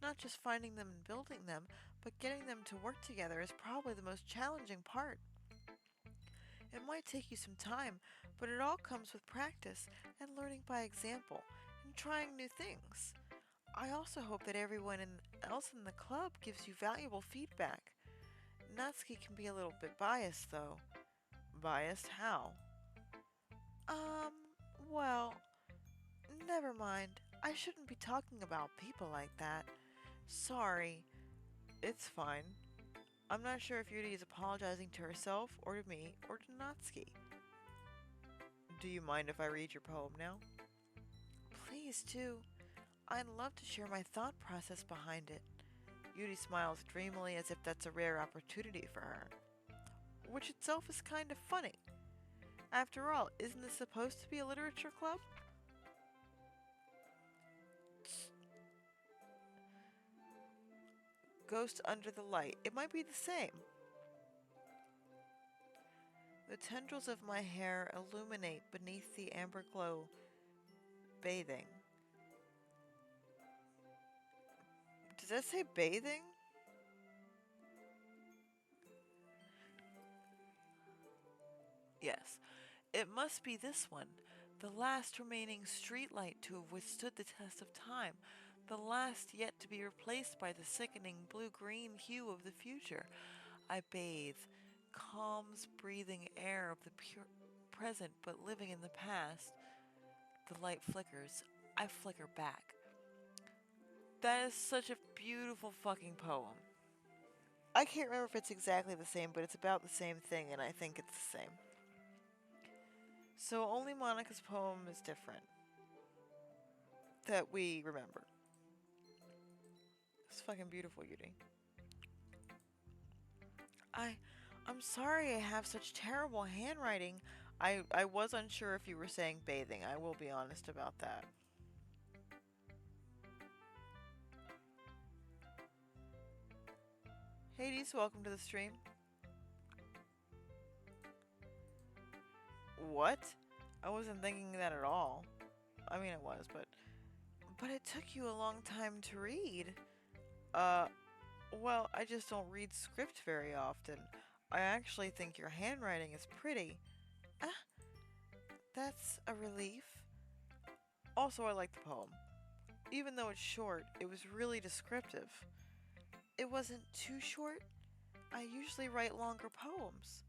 Not just finding them and building them, but getting them to work together is probably the most challenging part. It might take you some time, but it all comes with practice and learning by example and trying new things. I also hope that else in the club gives you valuable feedback. Natsuki can be a little bit biased, though. Biased how? Um, well, never mind. I shouldn't be talking about people like that. Sorry. It's fine. I'm not sure if Yuri is apologizing to herself, or to me, or to Natsuki. Do you mind if I read your poem now? Please do. I'd love to share my thought process behind it. Yuri smiles dreamily as if that's a rare opportunity for her. Which itself is kind of funny. After all, isn't this supposed to be a literature club? Ghost under the light. It might be the same. The tendrils of my hair illuminate beneath the amber glow, bathing. Does that say bathing? Yes. It must be this one. The last remaining streetlight to have withstood the test of time, the last yet to be replaced by the sickening blue-green hue of the future. I bathe, calms breathing air of the pure present but living in the past. The light flickers. I flicker back. That is such a beautiful fucking poem. I can't remember if it's exactly the same, but it's about the same thing, and I think it's the same. So only Monica's poem is different. That we remember. It's fucking beautiful, Yuri. I I'm sorry I have such terrible handwriting. I was unsure if you were saying bathing. I will be honest about that. Hades, welcome to the stream. What? I wasn't thinking that at all. I mean, it was, but it took you a long time to read. Uh, well, I just don't read script very often. I actually think your handwriting is pretty. Ah, that's a relief. Also, I like the poem. Even though it's short, it was really descriptive. It wasn't too short. I usually write longer poems.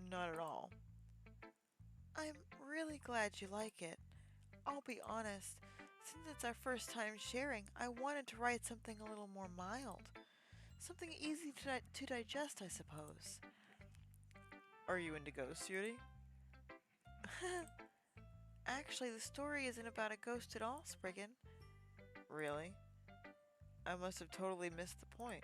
Not at all. I'm really glad you like it. I'll be honest, since it's our first time sharing, I wanted to write something a little more mild. Something easy to digest, I suppose. Are you into ghosts, Yuri? Actually, the story isn't about a ghost at all, Spriggan. Really? I must have totally missed the point.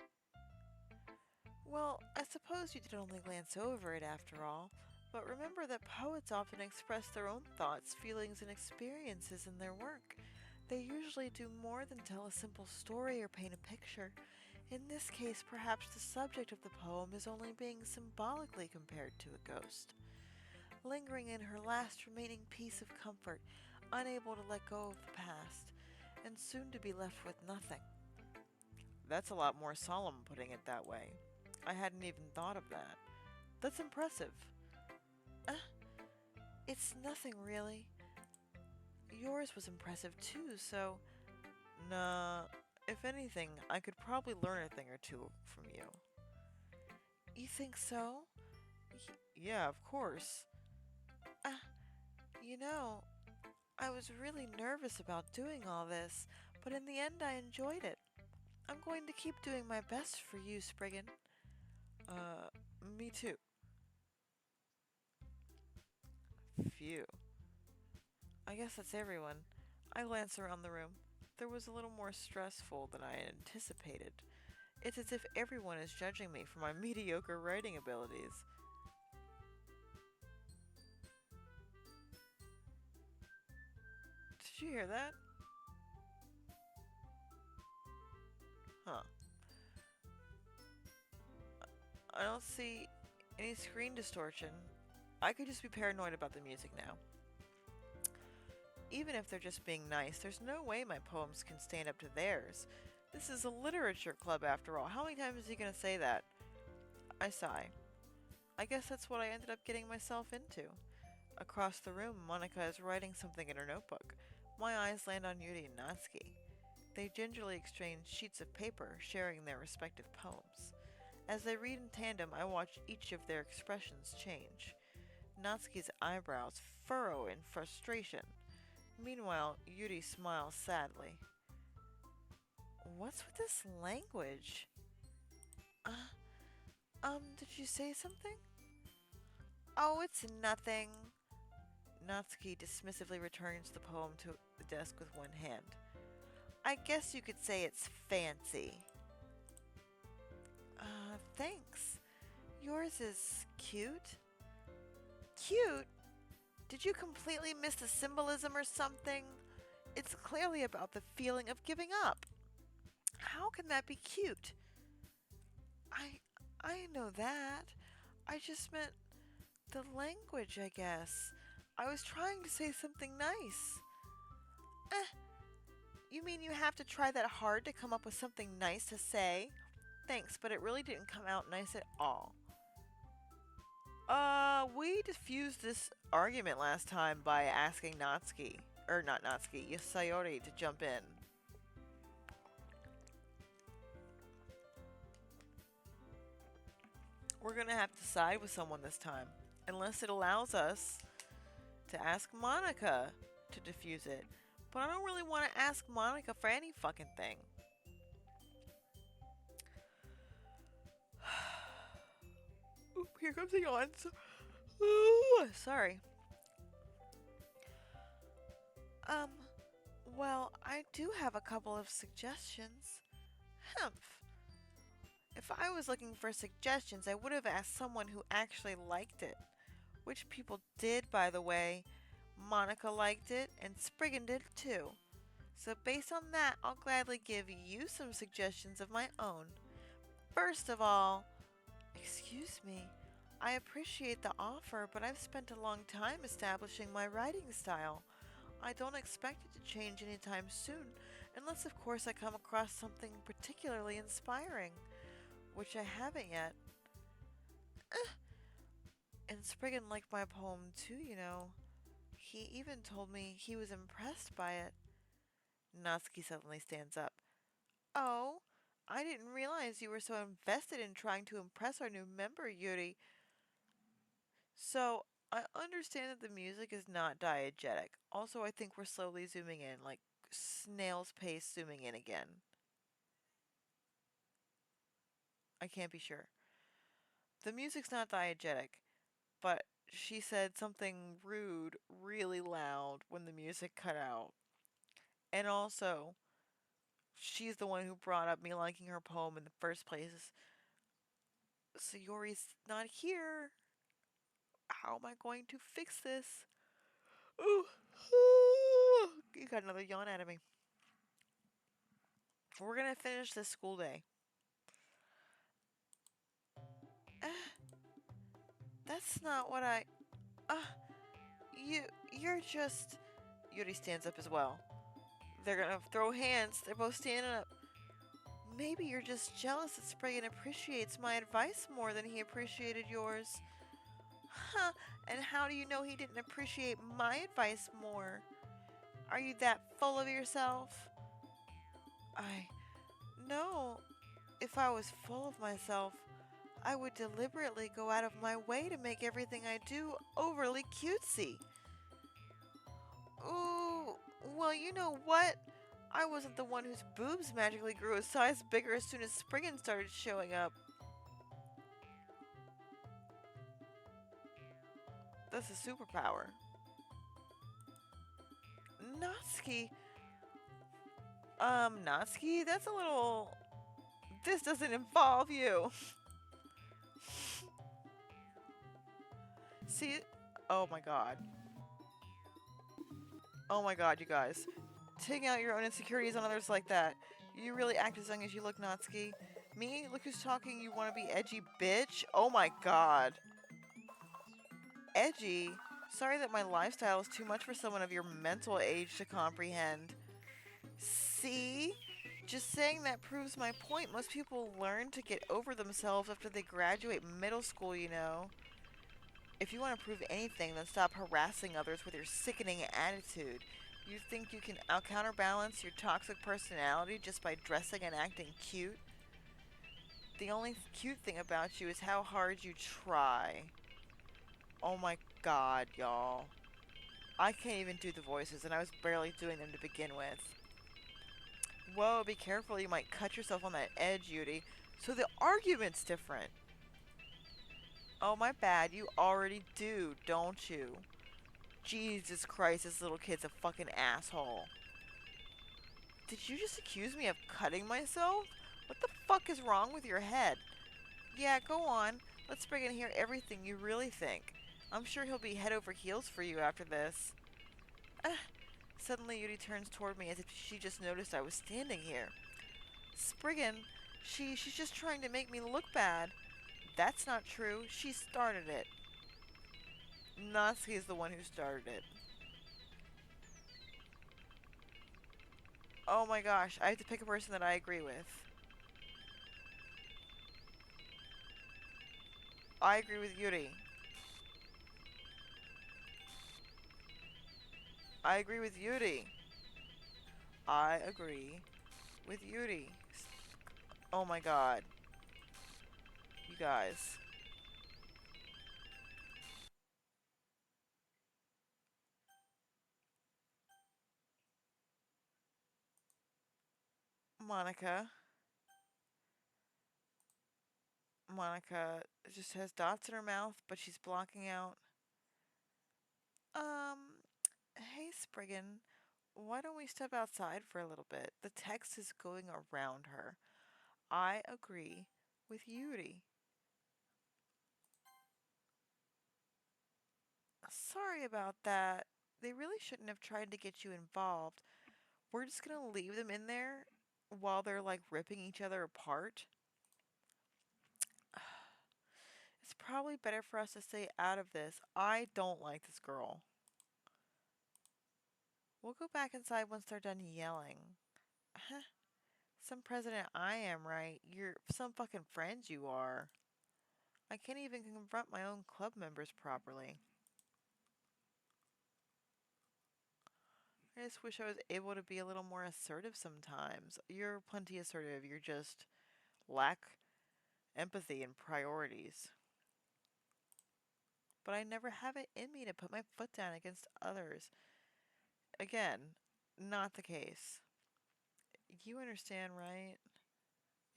Well, I suppose you did only glance over it after all, but remember that poets often express their own thoughts, feelings, and experiences in their work. They usually do more than tell a simple story or paint a picture. In this case, perhaps the subject of the poem is only being symbolically compared to a ghost. Lingering in her last remaining piece of comfort, unable to let go of the past, and soon to be left with nothing. That's a lot more solemn putting it that way. I hadn't even thought of that. That's impressive. Uh, it's nothing really. Yours was impressive too, so. Nah, if anything, I could probably learn a thing or two from you. You think so? Yeah, of course. Uh, you know, I was really nervous about doing all this, but in the end I enjoyed it. I'm going to keep doing my best for you, Spriggan. Uh, me too. Phew. I guess that's everyone. I glance around the room. There was a little more stressful than I had anticipated. It's as if everyone is judging me for my mediocre writing abilities. Did you hear that? Huh. I don't see any screen distortion. I could just be paranoid about the music now. Even if they're just being nice, there's no way my poems can stand up to theirs. This is a literature club after all. How many times is he gonna say that? I sigh. I guess that's what I ended up getting myself into. Across the room, Monika is writing something in her notebook. My eyes land on Yuri and Natsuki. They gingerly exchange sheets of paper, sharing their respective poems. As they read in tandem, I watch each of their expressions change. Natsuki's eyebrows furrow in frustration. Meanwhile, Yuri smiles sadly. What's with this language? Did you say something? Oh, it's nothing. Natsuki dismissively returns the poem to the desk with one hand. I guess you could say it's fancy. Thanks. Yours is cute. Cute? Did you completely miss the symbolism or something? It's clearly about the feeling of giving up. How can that be cute? I I know that. I just meant the language, I guess. I was trying to say something nice. You mean you have to try that hard to come up with something nice to say? Thanks, but it really didn't come out nice at all. We diffused this argument last time by asking Natsuki, or not Natsuki, Sayori to jump in. We're gonna have to side with someone this time, unless it allows us to ask Monika to diffuse it. But I don't really want to ask Monika for any fucking thing. Oop, here comes the yawns. Ooh, sorry. Um, well, I do have a couple of suggestions. Humph. If I was looking for suggestions, I would have asked someone who actually liked it. Which people did, by the way. Monika liked it, and Spriggan did too. So based on that, I'll gladly give you some suggestions of my own. First of all, excuse me, I appreciate the offer, but I've spent a long time establishing my writing style. I don't expect it to change anytime soon, unless of course I come across something particularly inspiring, which I haven't yet. And Spriggan liked my poem too, you know. He even told me he was impressed by it. Natsuki suddenly stands up. Oh, I didn't realize you were so invested in trying to impress our new member, Yuri. So, I understand that the music is not diegetic. Also, I think we're slowly zooming in, like snail's pace zooming in again. I can't be sure. The music's not diegetic, but she said something rude really loud when the music cut out. And also, she's the one who brought up me liking her poem in the first place. Sayori's not here. How am I going to fix this? Ooh, you got another yawn out of me. We're gonna finish this school day. Uh, that's not what I. Uh, you, you're just. Yuri stands up as well. They're gonna throw hands. They're both standing up. Maybe you're just jealous that Spriggan appreciates my advice more than he appreciated yours. Huh, and how do you know he didn't appreciate my advice more? Are you that full of yourself? I. No. If I was full of myself, I would deliberately go out of my way to make everything I do overly cutesy. Ooh, well, you know what? I wasn't the one whose boobs magically grew a size bigger as soon as Spriggan started showing up. That's a superpower. Natsuki. Natsuki, that's a little. This doesn't involve you. See? Oh my god. Oh my god, you guys. Taking out your own insecurities on others like that. You really act as young as you look, Natsuki. Me? Look who's talking, you wanna be edgy bitch? Oh my god. Edgy? Sorry that my lifestyle is too much for someone of your mental age to comprehend. See? Just saying that proves my point. Most people learn to get over themselves after they graduate middle school, you know. If you want to prove anything, then stop harassing others with your sickening attitude. You think you can counterbalance your toxic personality just by dressing and acting cute? The only cute thing about you is how hard you try. Oh my god, y'all. I can't even do the voices, and I was barely doing them to begin with. Whoa, be careful, you might cut yourself on that edge, Yuri. So the argument's different. Oh, my bad, you already do, don't you? Jesus Christ, this little kid's a fucking asshole. Did you just accuse me of cutting myself? What the fuck is wrong with your head? Yeah, go on. Let's bring in here everything you really think. I'm sure he'll be head over heels for you after this. Suddenly Yuri turns toward me as if she just noticed I was standing here. Spriggan, she's just trying to make me look bad. That's not true. She started it. Natsuki is the one who started it. Oh my gosh, I have to pick a person that I agree with. I agree with Yuri. I agree with Yuri. I agree with Yuri. Oh my god. You guys. Monica. Monica just has dots in her mouth, but she's blocking out. Um, hey Spriggan, why don't we step outside for a little bit? The text is going around her. I agree with Yuri. Sorry about that. They really shouldn't have tried to get you involved. We're just gonna leave them in there while they're like ripping each other apart. It's probably better for us to stay out of this. I don't like this girl. We'll go back inside once they're done yelling. Huh? Some president I am, right? You're some fucking friends you are. I can't even confront my own club members properly. I just wish I was able to be a little more assertive sometimes. You're plenty assertive. You're just lack empathy and priorities. But I never have it in me to put my foot down against others. Again, not the case. You understand, right?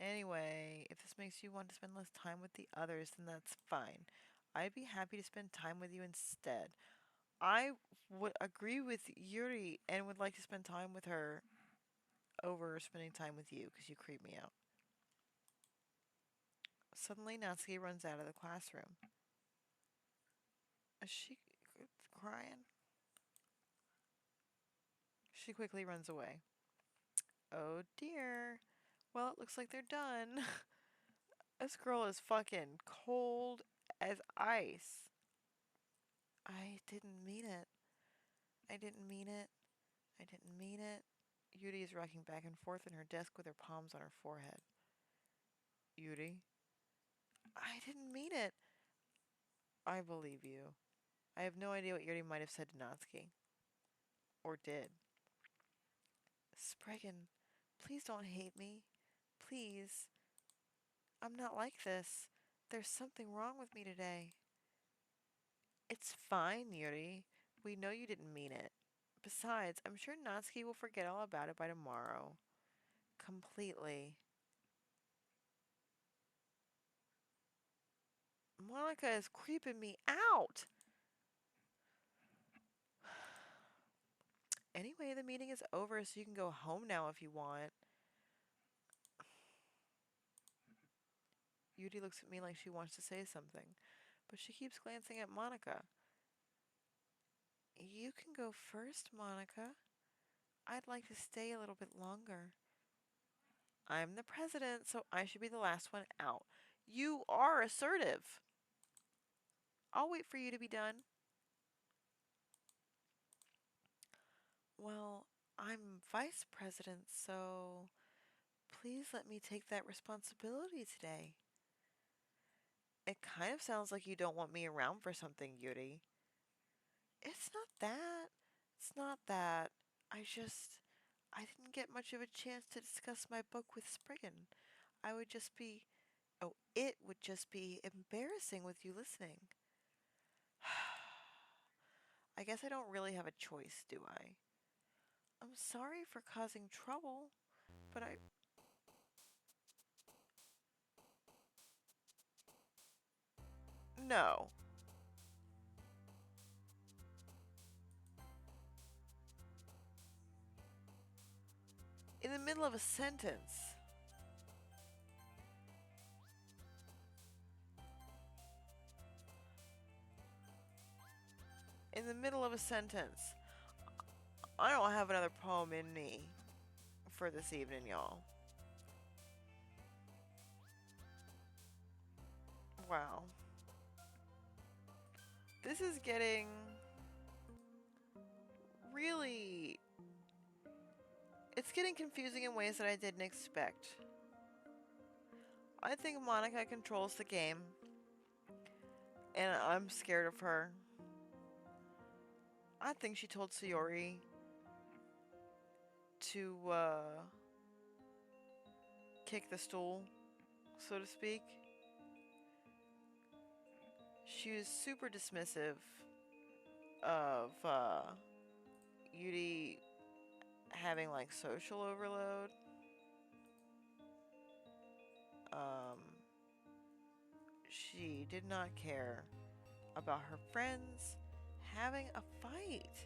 Anyway, if this makes you want to spend less time with the others, then that's fine. I'd be happy to spend time with you instead. I would agree with Yuri and would like to spend time with her over spending time with you because you creep me out. Suddenly, Natsuki runs out of the classroom. Is she crying? She quickly runs away. Oh dear. Well, it looks like they're done. This girl is fucking cold as ice. I didn't mean it. I didn't mean it. I didn't mean it. Yuri is rocking back and forth in her desk with her palms on her forehead. Yuri? I didn't mean it. I believe you. I have no idea what Yuri might have said to Natsuki. Or did. Spriggan, please don't hate me. Please. I'm not like this. There's something wrong with me today. It's fine, Yuri. We know you didn't mean it. Besides, I'm sure Natsuki will forget all about it by tomorrow. Completely. Monika is creeping me out! Anyway, the meeting is over, so you can go home now if you want. Yuri looks at me like she wants to say something, but she keeps glancing at Monika. You can go first, Monika. I'd like to stay a little bit longer. I'm the president, so I should be the last one out. You are assertive. I'll wait for you to be done. Well, I'm vice president, so please let me take that responsibility today. It kind of sounds like you don't want me around for something, Yuri. It's not that. It's not that. I didn't get much of a chance to discuss my book with Spriggan. I would just be. Oh, it would just be embarrassing with you listening. I guess I don't really have a choice, do I? I'm sorry for causing trouble, but I. No. In the middle of a sentence. In the middle of a sentence. I don't have another poem in me for this evening, y'all. Wow. This is getting really. It's getting confusing in ways that I didn't expect. I think Monika controls the game, and I'm scared of her. I think she told Sayori to kick the stool, so to speak. She was super dismissive of Yuri having like social overload. Um, she did not care about her friends having a fight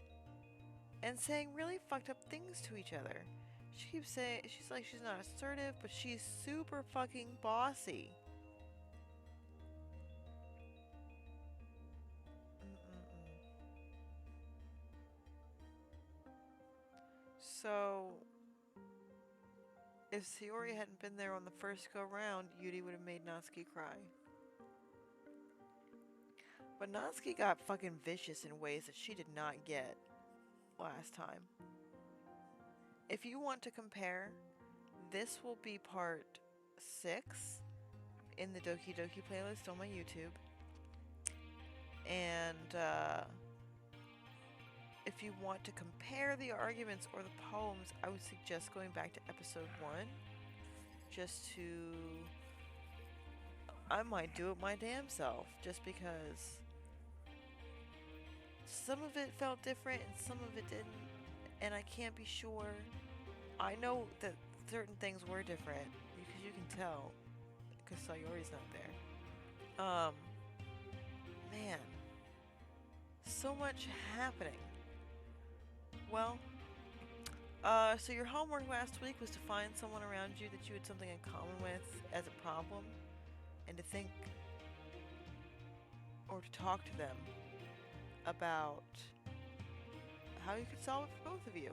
and saying really fucked up things to each other. She keeps saying, she's like, she's not assertive, but she's super fucking bossy. Mm-mm-mm. So, if Sayori hadn't been there on the first go round, Yuri would have made Natsuki cry. But Natsuki got fucking vicious in ways that she did not get last time. If you want to compare, this will be part 6 in the Doki Doki playlist on my YouTube. And if you want to compare the arguments or the poems, I would suggest going back to episode 1 just to. I might do it my damn self just because some of it felt different and some of it didn't, and I can't be sure. I know that certain things were different because you can tell because Sayori's not there. Man, so much happening. Well, so your homework last week was to find someone around you that you had something in common with as a problem, and to think or to talk to them about how you could solve it for both of you.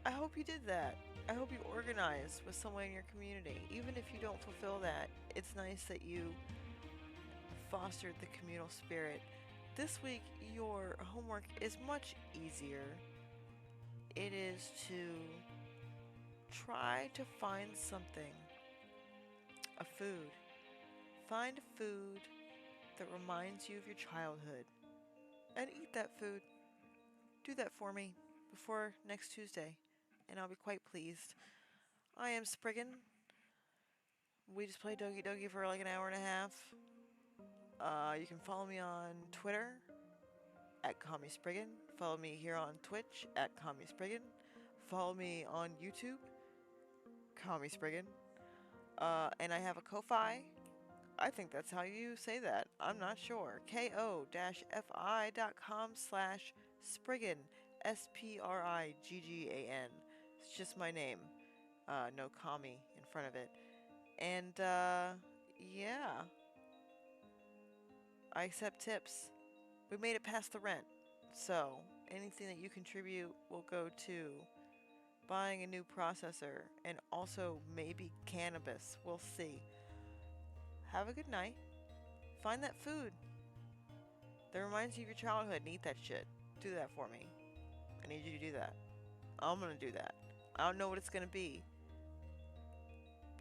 I hope you did that. I hope you organized with someone in your community. Even if you don't fulfill that, it's nice that you fostered the communal spirit. This week, your homework is much easier. It is to try to find something, a food. Find a food that reminds you of your childhood and eat that food. Do that for me before next Tuesday, and I'll be quite pleased. I am Spriggan. We just played Doki Doki for like an hour and a half. You can follow me on Twitter at CommieSpriggan. Follow me here on Twitch at CommieSpriggan. Follow me on YouTube, CommieSpriggan. And I have a Ko-Fi. I think that's how you say that. I'm not sure. ko-fi.com/Spriggan. Spriggan. It's just my name. No commie in front of it. And, yeah. I accept tips. We made it past the rent. So, anything that you contribute will go to buying a new processor and also maybe cannabis. We'll see. Have a good night. Find that food that reminds you of your childhood and eat that shit. Do that for me. I need you to do that. I'm gonna do that. I don't know what it's gonna be.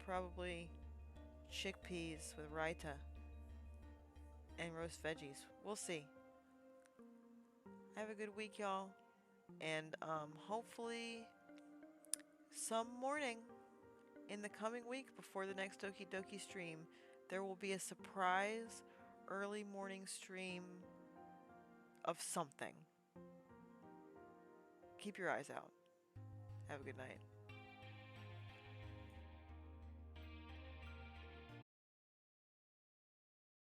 Probably chickpeas with raita and roast veggies. We'll see. Have a good week, y'all. And hopefully some morning in the coming week before the next Doki Doki stream, there will be a surprise early morning stream of something. Keep your eyes out. Have a good night.